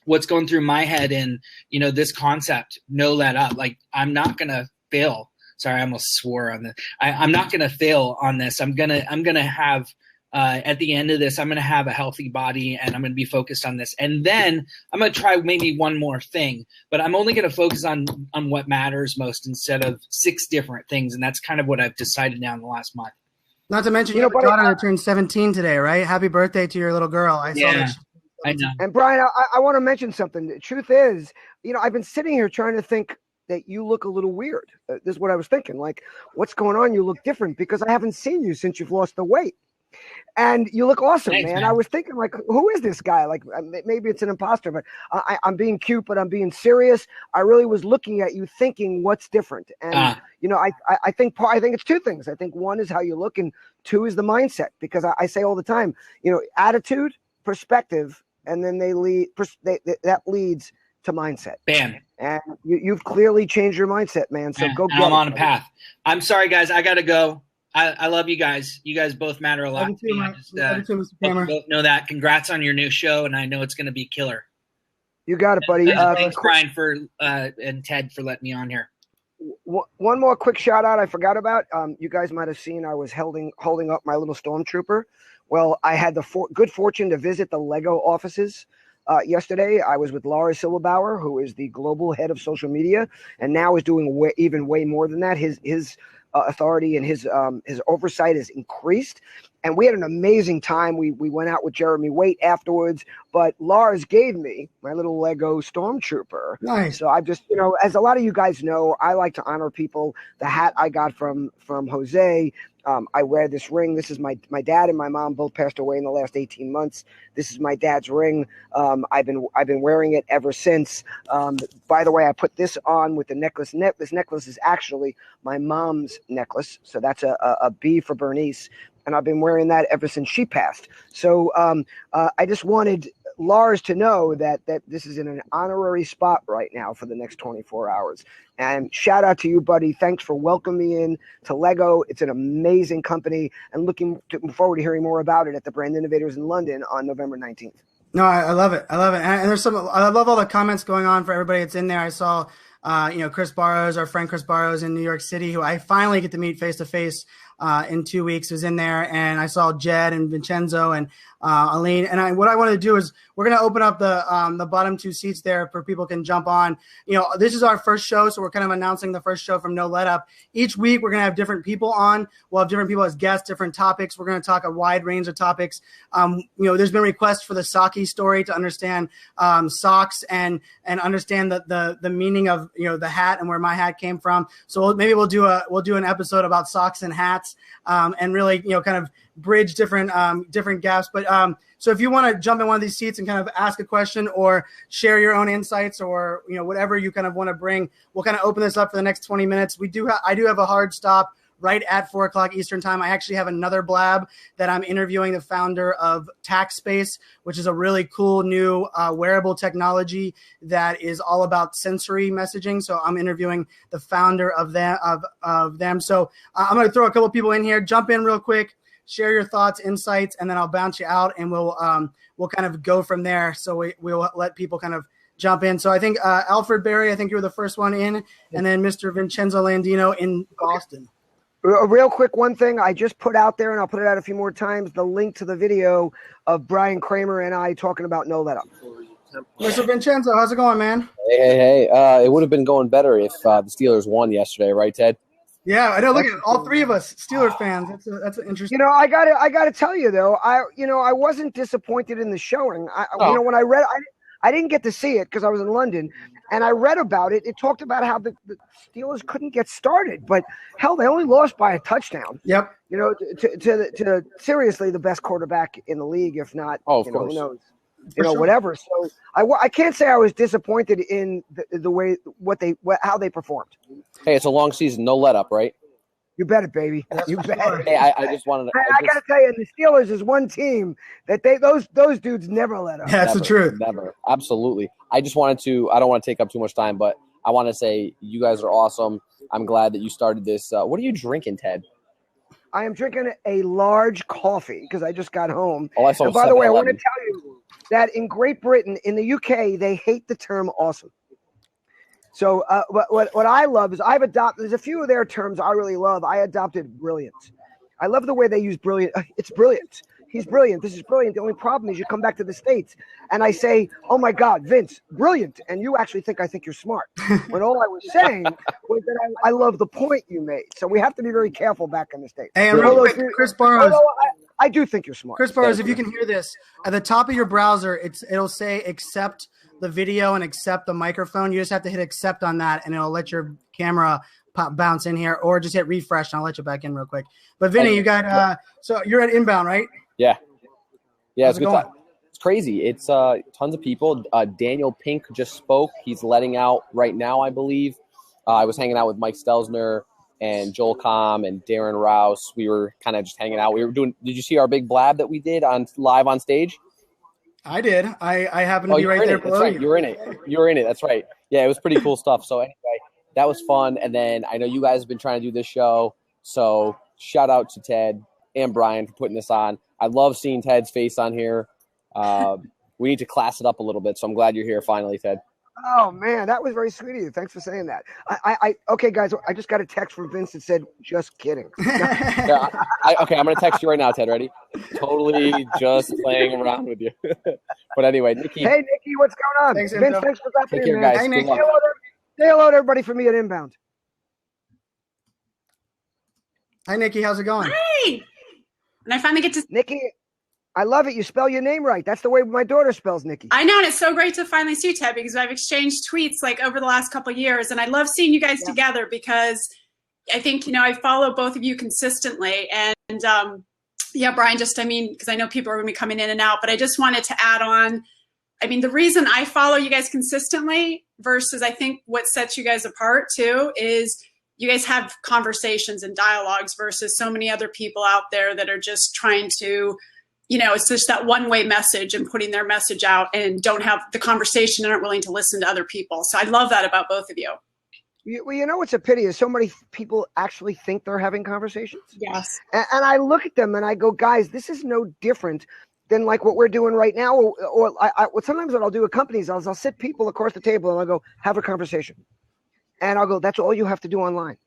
what's going through my head in, this concept, no let up. Like, I'm not going to fail. Sorry, I almost swore on this. I'm not going to fail on this. I'm going to have at the end of this, I'm going to have a healthy body, and I'm going to be focused on this. And then I'm going to try maybe one more thing, but I'm only going to focus on what matters most instead of 6 different things. And that's kind of what I've decided now in the last month. Not to mention, your daughter turned 17 today, right? Happy birthday to your little girl. I saw that. I know. And Brian, I want to mention something. The truth is, I've been sitting here trying to think that you look a little weird. This is what I was thinking. Like, what's going on? You look different, because I haven't seen you since you've lost the weight. And you look awesome, Thanks, man. man. I was thinking, like, who is this guy? Like, maybe it's an imposter, but I'm being cute, but I'm being serious. I really was looking at you thinking, what's different? And, I think it's 2 things. I think 1 is how you look, and 2 is the mindset, because I say all the time, attitude, perspective, and then that leads to mindset. Bam. And you've clearly changed your mindset, man. So go get it. I'm on a path. I'm sorry, guys. I got to go. I love you guys. You guys both matter a lot. Love you too, Mr. Kramer. Both know that. Congrats on your new show, and I know it's going to be killer. You got it, buddy. Thanks, Brian, and Ted, for letting me on here. One more quick shout out I forgot about. You guys might have seen I was holding up my little stormtrooper. Well, I had the good fortune to visit the Lego offices yesterday. I was with Laura Silberbauer, who is the global head of social media, and now is doing way more than that. His authority and his oversight is increased, and we had an amazing time. We went out with Jeremy Waite afterwards, but Lars gave me my little Lego Stormtrooper. Nice. So I just, as a lot of you guys know, I like to honor people. The hat I got from Jose. I wear this ring. This is my dad and my mom both passed away in the last 18 months. This is my dad's ring. I've been wearing it ever since. By the way, I put this on with the necklace. This necklace is actually my mom's necklace. So that's a B for Bernice. And I've been wearing that ever since she passed. So I just wanted Lars to know that this is in an honorary spot right now for the next 24 hours. And shout out to you, buddy. Thanks for welcoming me in to Lego. It's an amazing company, and looking forward to hearing more about it at the Brand Innovators in London on November 19th. No, I love it. I love it. And there's I love all the comments going on for everybody that's in there. I saw, Chris Barrows, our friend Chris Barrows in New York City, who I finally get to meet face to face in 2 weeks, was in there. And I saw Jed and Vincenzo and Aline. And what I want to do is we're going to open up the bottom 2 seats there for people can jump on. This is our first show, so we're kind of announcing the first show from No Let Up. Each week we're going to have different people on. We'll have different people as guests, different topics. We're going to talk a wide range of topics. There's been requests for the Saki story to understand socks and understand the meaning of the hat and where my hat came from. So maybe we'll do an episode about socks and hats and really kind of bridge different gaps. But so if you want to jump in one of these seats and kind of ask a question or share your own insights or whatever you kind of want to bring, we'll kind of open this up for the next 20 minutes. I do have a hard stop right at 4:00 Eastern time. I actually have another blab that I'm interviewing the founder of TaxSpace, which is a really cool new wearable technology that is all about sensory messaging. So I'm interviewing the founder of them. So I'm going to throw a couple people in here. Jump in real quick, share your thoughts, insights, and then I'll bounce you out, and we'll kind of go from there. So we'll let people kind of jump in. So I think Alfred Berry, I think you were the first one in, and then Mr. Vincenzo Landino in Boston. Real quick, one thing I just put out there, and I'll put it out a few more times, the link to the video of Brian Kramer and I talking about no let up. Mr. Vincenzo, how's it going, man? Hey. It would have been going better if the Steelers won yesterday, right, Ted? Yeah, I know. Look at all three of us Steelers fans. That's an interesting. I gotta tell you though, I wasn't disappointed in the showing. When I read, I didn't get to see it because I was in London, and I read about it. It talked about how the Steelers couldn't get started, but hell, they only lost by a touchdown. Yep. To seriously the best quarterback in the league, if not, of course. Who knows. Sure. Whatever. So I can't say I was disappointed in the way how they performed. Hey, it's a long season, no let up, right? You bet it, baby. You bet it. Hey, I just wanted to. I got to tell you, the Steelers is one team that those dudes never let up. That's the truth. Never, absolutely. I just wanted to. I don't want to take up too much time, but I want to say you guys are awesome. I'm glad that you started this. What are you drinking, Ted? I am drinking a large coffee because I just got home. Oh, I saw. And by the way, I want to tell you that in Great Britain, in the UK, they hate the term awesome. So what I love is I've adopted – there's a few of their terms I really love. I adopted brilliant. I love the way they use brilliant. It's brilliant. He's brilliant. This is brilliant. The only problem is you come back to the States and I say, oh, my God, Vince, brilliant. And you actually think I think you're smart. When all I was saying was that I love the point you made. So we have to be very careful back in the States. Hey, and real quick, Chris Burrows. I do think you're smart. Chris Burrows, if you can hear this, at the top of your browser, it'll say accept the video and accept the microphone. You just have to hit accept on that, and it'll let your camera bounce in here, or just hit refresh, and I'll let you back in real quick. But Vinny, you got so you're at Inbound, right? Yeah. How's It's good. It's crazy. It's tons of people. Daniel Pink just spoke. He's letting out right now, I believe. I was hanging out with Mike Stelzner and Joel Comm and Darren Rouse. We were kind of just hanging out. We were doing. Did you see our big blab that we did live on stage? I did. I happened to be right there below you. You were in it. You were in it. That's right. Yeah, it was pretty cool stuff. So anyway, that was fun. And then I know you guys have been trying to do this show. So shout out to Ted and Brian for putting this on. I love seeing Ted's face on here. We need to class it up a little bit. So I'm glad you're here finally, Ted. Oh, man, that was very sweet of you. Thanks for saying that. Okay, guys, I just got a text from Vince that said, just kidding. Yeah, okay, I'm going to text you right now, Ted. Ready? Totally just playing around with you. But anyway, Nikki. Hey, Nikki, what's going on? Thanks, Vince, thanks for dropping Take in, care, man. guys. Hey, Nick. Say hello to everybody from me at Inbound. Hi, Nikki. How's it going? Hi. And I finally get to. Nikki, I love it. You spell your name right. That's the way my daughter spells Nikki. I know, and it's so great to finally see you, Ted, because I've exchanged tweets like over the last couple of years, and I love seeing you guys together because I think I follow both of you consistently, and Brian, because I know people are going to be coming in and out, but I just wanted to add on. I mean, the reason I follow you guys consistently versus I think what sets you guys apart too is you guys have conversations and dialogues versus so many other people out there that are just trying to. It's just that one-way message and putting their message out and don't have the conversation and aren't willing to listen to other people. So I love that about both of you. Well, what's a pity is so many people actually think they're having conversations. Yes. And I look at them and I go, guys, this is no different than like what we're doing right now. Or sometimes what I'll do with companies, I'll sit people across the table and I'll go, have a conversation. And I'll go, that's all you have to do online.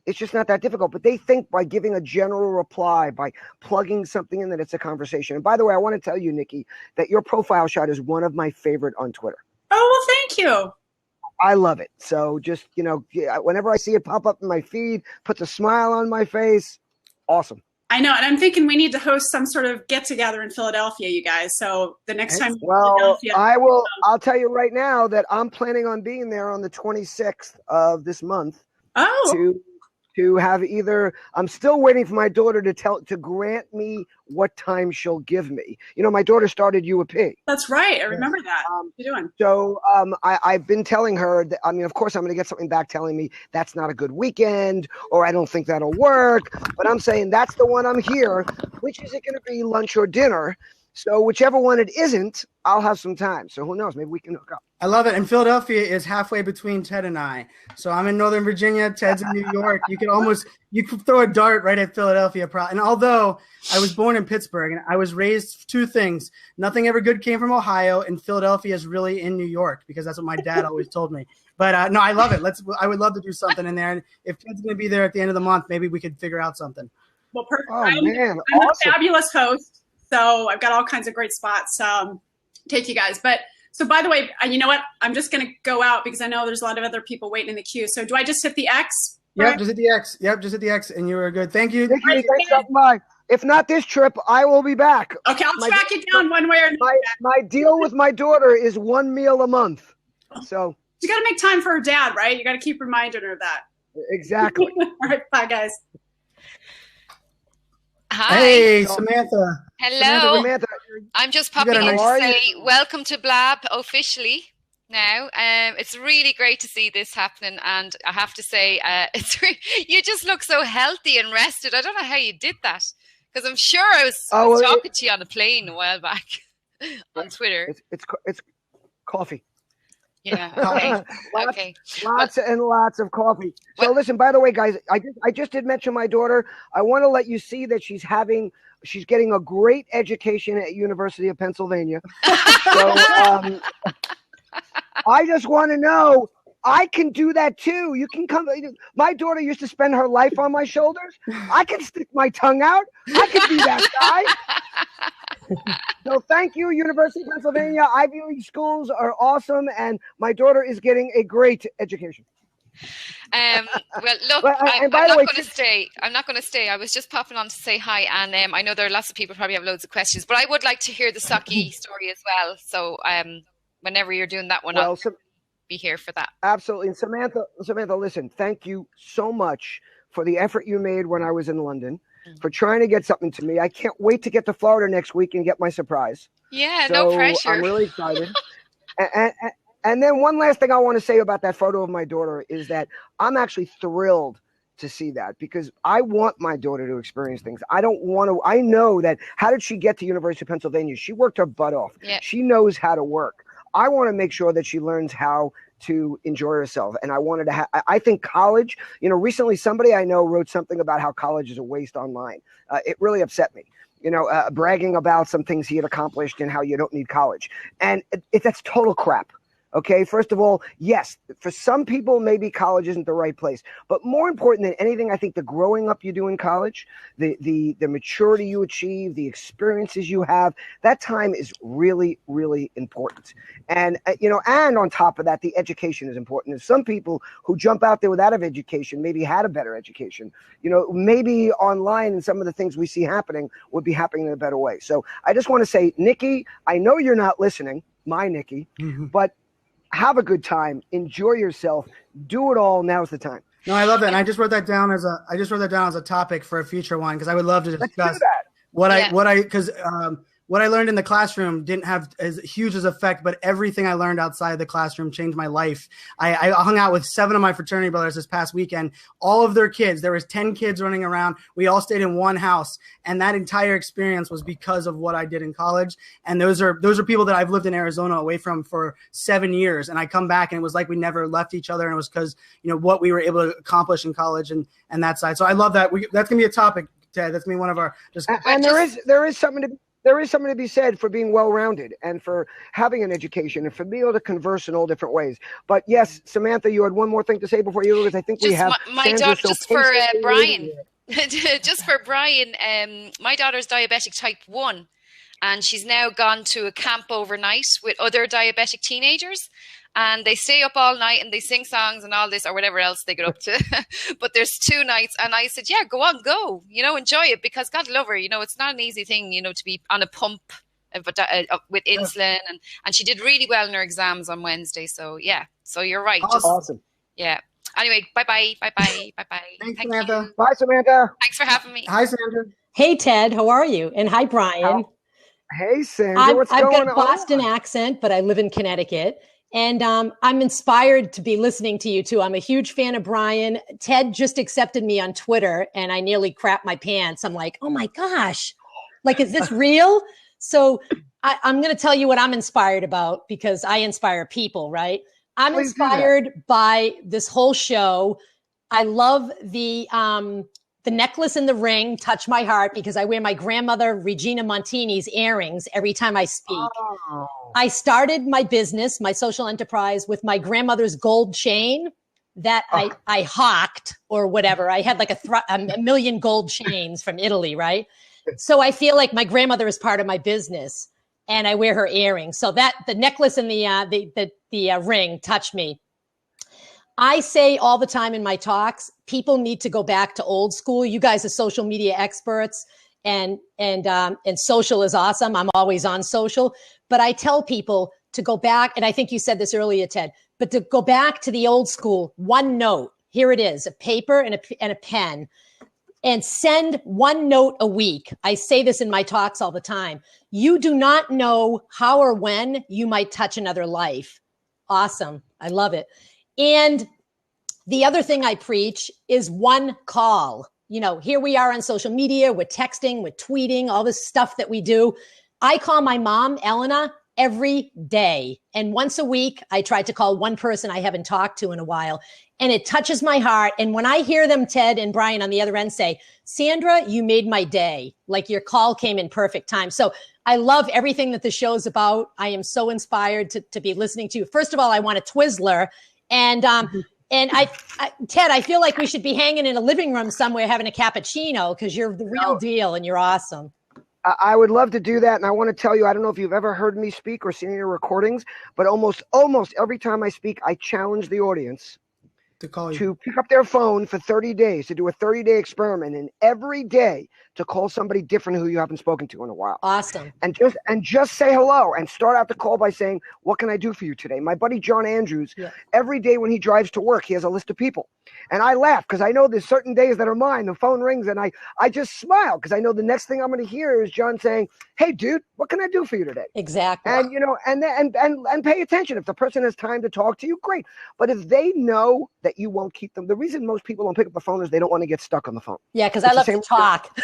It's just not that difficult. But they think by giving a general reply, by plugging something in, that it's a conversation. And by the way, I want to tell you, Nikki, that your profile shot is one of my favorite on Twitter. Oh, well, thank you. I love it. So just, whenever I see it pop up in my feed, puts a smile on my face. Awesome. I know. And I'm thinking we need to host some sort of get together in Philadelphia, you guys. So the next time. I'll tell you right now that I'm planning on being there on the 26th of this month. Oh. To have I'm still waiting for my daughter to grant me what time she'll give me. My daughter started UAP. That's right. I remember that. How you doing? So I've been telling her that, of course I'm going to get something back telling me that's not a good weekend or I don't think that'll work. But I'm saying that's the one I'm here. Which is it going to be, lunch or dinner? So whichever one it isn't, I'll have some time. So who knows? Maybe we can hook up. I love it. And Philadelphia is halfway between Ted and I. So I'm in Northern Virginia. Ted's in New York. You could throw a dart right at Philadelphia. And although I was born in Pittsburgh and I was raised two things, nothing ever good came from Ohio, and Philadelphia is really in New York because that's what my dad always told me. But no, I love it. I would love to do something in there. And if Ted's going to be there at the end of the month, maybe we could figure out something. Well, perfect. Oh, I'm awesome. a fabulous host, so I've got all kinds of great spots. Take you guys. But so, by the way, you know what? I'm just going to go out because I know there's a lot of other people waiting in the queue. So, do I just hit the X? Yep, just hit the X. And you were good. Thank you. Nikki, thanks so much. If not this trip, I will be back. Okay, I'll track it down one way or another. My deal with my daughter is 1 meal a month. So you got to make time for her dad, right? You got to keep reminding her of that. exactly. All right, bye, guys. Hi. Hey, Samantha. Hello. Samantha, I'm just popping in to say welcome to Blab officially now. It's really great to see this happening, and I have to say, you just look so healthy and rested. I don't know how you did that, because I'm sure I was talking to you on a plane a while back on Twitter. It's coffee. Yeah. Okay. Lots and lots of coffee. So listen, by the way, guys, I just did mention my daughter. I want to let you see that she's getting a great education at University of Pennsylvania. So I just want to know, I can do that too. You can come. My daughter used to spend her life on my shoulders. I can stick my tongue out. I can be that guy. So thank you, University of Pennsylvania. Ivy League schools are awesome, and my daughter is getting a great education. Well, look, I'm not going to stay. I'm not going to stay. I was just popping on to say hi, and I know there are lots of people probably have loads of questions, but I would like to hear the Saki story as well. So whenever you're doing that one, I'll be here for that. Absolutely. And Samantha, listen, thank you so much for the effort you made when I was in London, for trying to get something to me. I can't wait to get to Florida next week and get my surprise. Yeah, so no pressure. I'm really excited. And then one last thing I want to say about that photo of my daughter is that I'm actually thrilled to see that, because I want my daughter to experience things. I know that, how did she get to University of Pennsylvania? She worked her butt off. Yeah. She knows how to work. I want to make sure that she learns how to enjoy herself. And I think college, recently somebody I know wrote something about how college is a waste online. It really upset me, bragging about some things he had accomplished and how you don't need college. And that's total crap. Okay, first of all, yes, for some people, maybe college isn't the right place. But more important than anything, I think the growing up you do in college, the maturity you achieve, the experiences you have, that time is really, really important. And, and on top of that, the education is important. And some people who jump out there without an education maybe had a better education. Maybe online and some of the things we see happening would be happening in a better way. So I just want to say, Nikki, I know you're not listening, my Nikki, but have a good time. Enjoy yourself. Do it all. Now's the time. No, I love that. And I just wrote that down as a topic for a future one, because I would love to discuss what I learned in the classroom didn't have as huge as effect, but everything I learned outside of the classroom changed my life. I hung out with 7 of my fraternity brothers this past weekend. All of their kids, there was 10 kids running around. We all stayed in one house, and that entire experience was because of what I did in college. And those are people that I've lived in Arizona away from for 7 years. And I come back and it was like we never left each other. And it was because, what we were able to accomplish in college and that side. So I love that. That's going to be a topic, Ted. That's going to be one of our there is something to be said for being well-rounded and for having an education and for being able to converse in all different ways. But yes, Samantha, you had one more thing to say before you, because I think we have my daughter, just for Brian. Just for Brian, my daughter's diabetic type 1, and she's now gone to a camp overnight with other diabetic teenagers. And they stay up all night and they sing songs and all this or whatever else they get up to. But there's 2 nights. And I said, yeah, go on, go, enjoy it, because God love her. It's not an easy thing, to be on a pump with insulin. And she did really well in her exams on Wednesday. So, yeah. So you're right. Awesome. Yeah. Anyway, bye-bye. Bye-bye. Bye-bye. Thanks, Samantha. Bye, Samantha. Thanks for having me. Hi, Sandra. Hey, Ted. How are you? And hi, Brian. Hey, Sandra. What's going on? I've got a Boston accent, but I live in Connecticut. And I'm inspired to be listening to you, too. I'm a huge fan of Brian. Ted just accepted me on Twitter, and I nearly crapped my pants. I'm like, oh, my gosh. Like, is this real? So I'm going to tell you what I'm inspired about because I inspire people, right? I'm Please do that. inspired by this whole show. I love the necklace and the ring touch my heart because I wear my grandmother Regina Montini's earrings every time I speak. Oh. I started my business, my social enterprise, with my grandmother's gold chain that I hawked or whatever. I had like a million gold chains from Italy, right? So I feel like my grandmother is part of my business, and I wear her earrings. So that the necklace and the ring touched me. I say all the time in my talks, people need to go back to old school. You guys are social media experts, and social is awesome. I'm always on social, but I tell people to go back. And I think you said this earlier, Ted, but to go back to the old school, one note. Here it is, a paper and a pen, and send one note a week. I say this in my talks all the time. You do not know how or when you might touch another life. Awesome. I love it. And the other thing I preach is one call. You know, here we are on social media, we're texting, we're tweeting, all this stuff that we do. I call my mom, Elena, every day. And once a week, I try to call one person I haven't talked to in a while. And it touches my heart. And when I hear them, Ted and Brian on the other end say, Sandra, you made my day. Like your call came in perfect time. So I love everything that the show's about. I am so inspired to be listening to you. First of all, I want a Twizzler. And I, Ted, I feel like we should be hanging in a living room somewhere having a cappuccino because you're the real deal and you're awesome. I would love to do that. And I want to tell you, I don't know if you've ever heard me speak or seen any recordings, but almost every time I speak, I challenge the audience to pick up their phone for 30 days, to do a 30-day experiment, and every day to call somebody different who you haven't spoken to in a while. Awesome. And just say hello and start out the call by saying, what can I do for you today? My buddy John Andrews, every day when he drives to work, he has a list of people. And I laugh because I know there's certain days that are mine. The phone rings and I just smile because I know the next thing I'm going to hear is John saying, hey, dude, what can I do for you today? Exactly. And, you know, and pay attention. If the person has time to talk to you, great. But if they know that you won't keep them, the reason most people don't pick up the phone is they don't want to get stuck on the phone. Yeah, because I love to talk.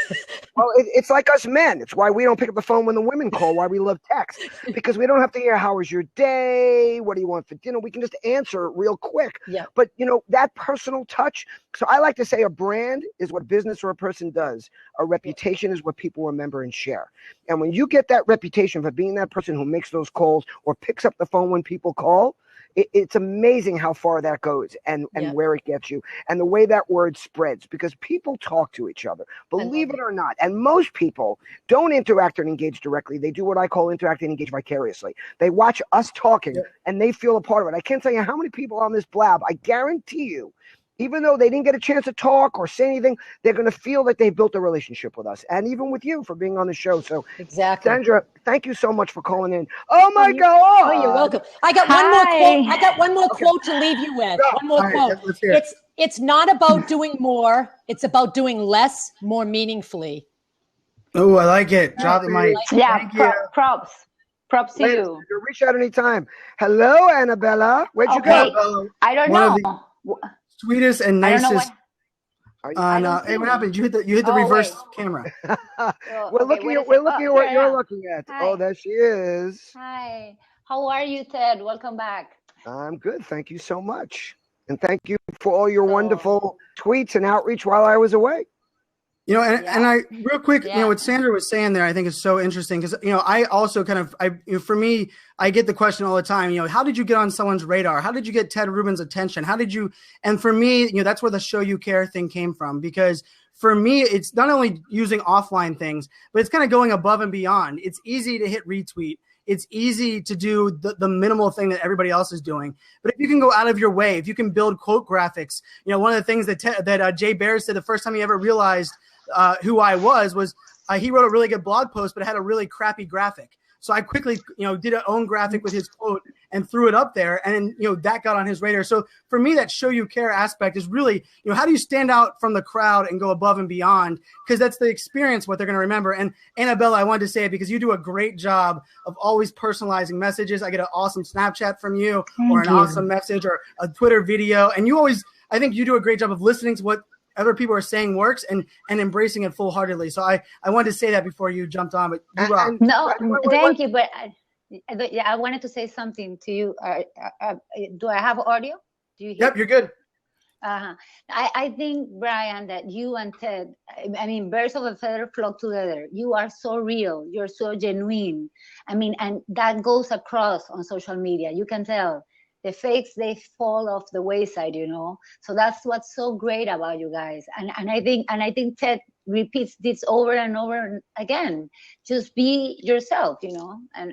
Well, it's like us men. It's why we don't pick up the phone when the women call, why we love text. Because we don't have to hear, how was your day? What do you want for dinner? We can just answer real quick. Yeah. But, you know, that personal touch. So I like to say a brand is what business or a person does. A reputation is what people remember and share. And when you get that reputation for being that person who makes those calls or picks up the phone when people call, it's amazing how far that goes and where it gets you and the way that word spreads, because people talk to each other, believe it or not. And most people don't interact and engage directly. They do what I call interact and engage vicariously. They watch us talking and they feel a part of it. I can't tell you how many people on this blab, I guarantee you, even though they didn't get a chance to talk or say anything, they're going to feel that they've built a relationship with us, and even with you for being on the show. So, exactly, Sandra, thank you so much for calling in. Oh my God! Oh, you're welcome. I got one more quote. I got one more quote to leave you with. One more quote. It's not about doing more; it's about doing less, more meaningfully. Oh, I like it. Drop the mic. Yeah, props to you. Reach out anytime. Hello, Annabella. Where'd you go? I don't know. Sweetest and nicest. Hey, what happened? You hit the reverse camera. We're looking at what you're looking at. Hi. Oh, there she is. Hi. How are you, Ted? Welcome back. I'm good. Thank you so much. And thank you for all your wonderful tweets and outreach while I was away. You know, and I real quick, you know, what Sandra was saying there, I think is so interesting because, you know, I also for me, I get the question all the time, you know, how did you get on someone's radar? How did you get Ted Rubin's attention? And for me, you know, that's where the Show You Care thing came from, because for me, it's not only using offline things, but it's kind of going above and beyond. It's easy to hit retweet. It's easy to do the minimal thing that everybody else is doing. But if you can go out of your way, if you can build quote graphics, you know, one of the things that Jay Baer said the first time he ever realized who I was he wrote a really good blog post, but it had a really crappy graphic. So I quickly, you know, did an own graphic with his quote and threw it up there. And, you know, that got on his radar. So for me, that Show You Care aspect is really, you know, how do you stand out from the crowd and go above and beyond? Because that's the experience, what they're going to remember. And Annabella, I wanted to say it because you do a great job of always personalizing messages. I get an awesome Snapchat from you or an awesome message or a Twitter video. And you always, I think you do a great job of listening to what other people are saying works and embracing it full heartedly. So I wanted to say that before you jumped on, but you rock. No, thank you. But I wanted to say something to you. Do I have audio? Do you hear? Yep, you're good. I think, Brian, that you and Ted, I mean, birds of a feather flock together. You are so real. You're so genuine. I mean, and that goes across on social media. You can tell the fakes, they fall off the wayside, you know. So that's what's so great about you guys. And I think Ted repeats this over and over again. Just be yourself, you know. And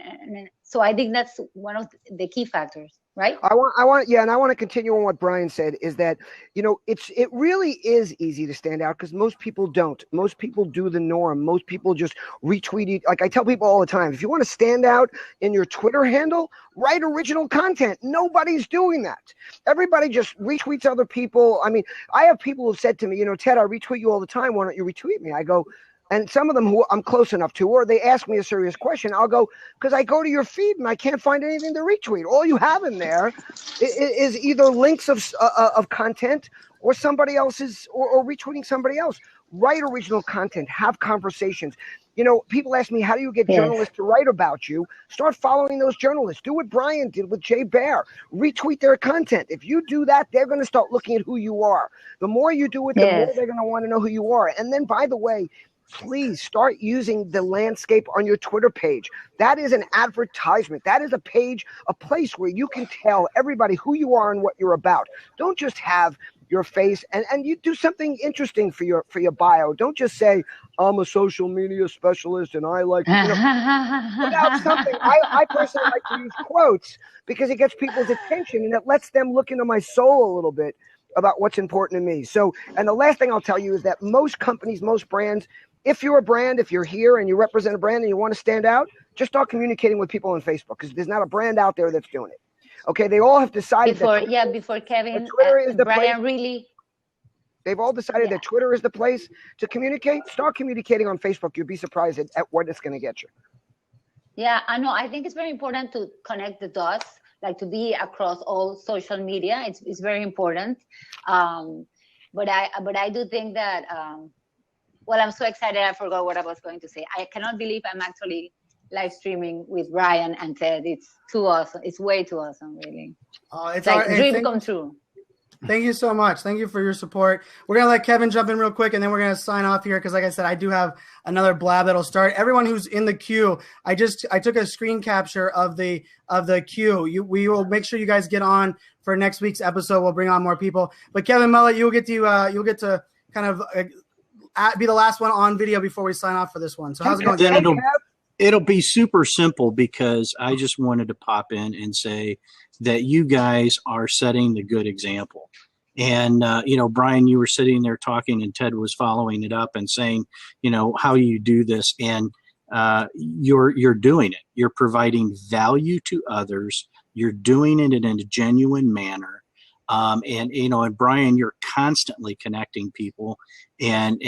so I think that's one of the key factors. Right. I want to continue on what Brian said, is that, you know, it really is easy to stand out because most people don't. Most people do the norm. Most people just retweet it. Like I tell people all the time, if you want to stand out in your Twitter handle, write original content. Nobody's doing that. Everybody just retweets other people. I mean, I have people who said to me, you know, Ted, I retweet you all the time. Why don't you retweet me? I go, and some of them who I'm close enough to, or they ask me a serious question, I'll go, because I go to your feed and I can't find anything to retweet. All you have in there is either links of content or somebody else's, or retweeting somebody else. Write original content, have conversations. You know, people ask me, how do you get journalists to write about you? Start following those journalists. Do what Brian did with Jay Baer. Retweet their content. If you do that, they're going to start looking at who you are. The more you do it, the more they're going to want to know who you are. And then, by the way, please start using the landscape on your Twitter page. That is an advertisement. That is a page, a place where you can tell everybody who you are and what you're about. Don't just have your face, and you do something interesting for your bio. Don't just say, I'm a social media specialist and I like, you know, without something. I personally like to use quotes because it gets people's attention and it lets them look into my soul a little bit about what's important to me. So, and the last thing I'll tell you is that most companies, most brands, if you're a brand, if you're here and you represent a brand and you want to stand out, just start communicating with people on Facebook, because there's not a brand out there that's doing it. Okay, they all have decided before Kevin, Twitter is the Brian place. Really. They've all decided that Twitter is the place to communicate. Start communicating on Facebook. You'll be surprised at what it's going to get you. Yeah, I know. I think it's very important to connect the dots, like to be across all social media. It's very important. But I do think that. Well, I'm so excited. I forgot what I was going to say. I cannot believe I'm actually live streaming with Brian and Ted. It's too awesome. It's way too awesome, really. It's like dream come true. Thank you so much. Thank you for your support. We're going to let Kevin jump in real quick, and then we're going to sign off here because, like I said, I do have another blab that'll start. Everyone who's in the queue, I took a screen capture of the queue. We will make sure you guys get on for next week's episode. We'll bring on more people. But Kevin Mullet, you'll get to kind of be the last one on video before we sign off for this one. So how's it going? Then it'll be super simple, because I just wanted to pop in and say that you guys are setting the good example. And, you know, Brian, you were sitting there talking and Ted was following it up and saying, you know, how you do this, and you're doing it. You're providing value to others. You're doing it in a genuine manner. And, you know, and Brian, you're constantly connecting people and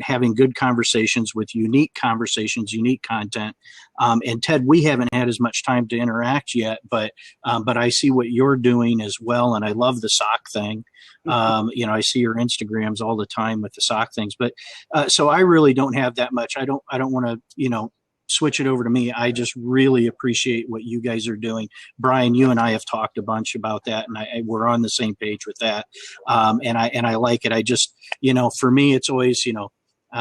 having good conversations with unique conversations, unique content. And Ted, we haven't had as much time to interact yet, but I see what you're doing as well. And I love the sock thing. You know, I see your Instagrams all the time with the sock things, but, so I really don't have that much. I don't want to, you know, switch it over to me. I just really appreciate what you guys are doing. Brian, you and I have talked a bunch about that, and we're on the same page with that. And I like it. I just, you know, for me, it's always, you know,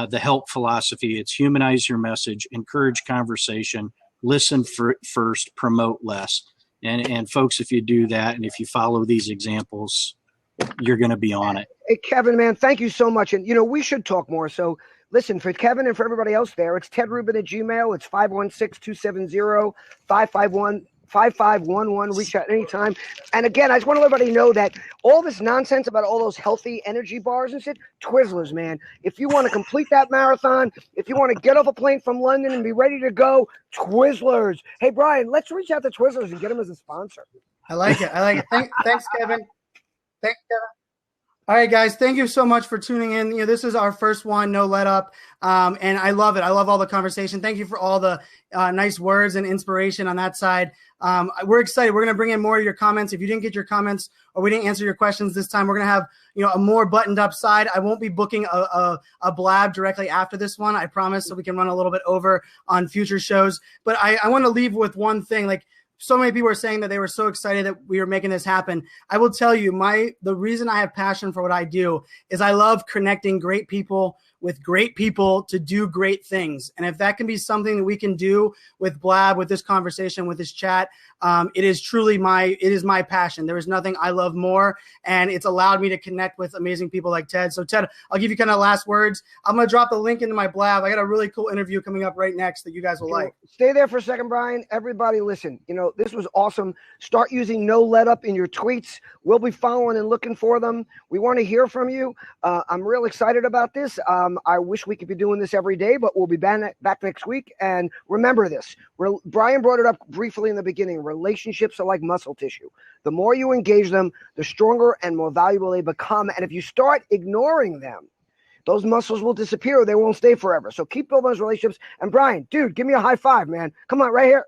the HELP philosophy. It's humanize your message, encourage conversation, listen first, promote less. And folks, if you do that, and if you follow these examples, you're going to be on it. Hey, Kevin, man, thank you so much. And, you know, we should talk more. So, listen, for Kevin and for everybody else there, it's tedrubin@gmail. It's 516-270-5511. Reach out anytime. And again, I just want to let everybody know that all this nonsense about all those healthy energy bars and shit, Twizzlers, man. If you want to complete that marathon, if you want to get off a plane from London and be ready to go, Twizzlers. Hey, Brian, let's reach out to Twizzlers and get them as a sponsor. I like it. Thanks, Kevin. Thanks, Kevin. All right, guys, thank you so much for tuning in. You know, this is our first one, No Let Up, and I love it. I love all the conversation. Thank you for all the nice words and inspiration on that side. We're excited. We're going to bring in more of your comments. If you didn't get your comments or we didn't answer your questions this time, we're going to have, you know, a more buttoned up side. I won't be booking a blab directly after this one, I promise, so we can run a little bit over on future shows. But I want to leave with one thing. Like, so many people were saying that they were so excited that we were making this happen. I will tell you, the reason I have passion for what I do is I love connecting great people with great people to do great things. And if that can be something that we can do with Blab, with this conversation, with this chat, it is truly my passion. There is nothing I love more, and it's allowed me to connect with amazing people like Ted. So Ted, I'll give you kind of last words. I'm going to drop the link into my Blab. I got a really cool interview coming up right next that you guys will like. Stay there for a second, Brian. Everybody listen, you know, this was awesome. Start using No Let Up in your tweets. We'll be following and looking for them. We want to hear from you. I'm real excited about this. I wish we could be doing this every day, but we'll be back next week. And remember this, Brian brought it up briefly in the beginning. Relationships are like muscle tissue. The more you engage them, the stronger and more valuable they become. And if you start ignoring them, those muscles will disappear or they won't stay forever. So keep building those relationships. And Brian, dude, give me a high five, man. Come on, right here.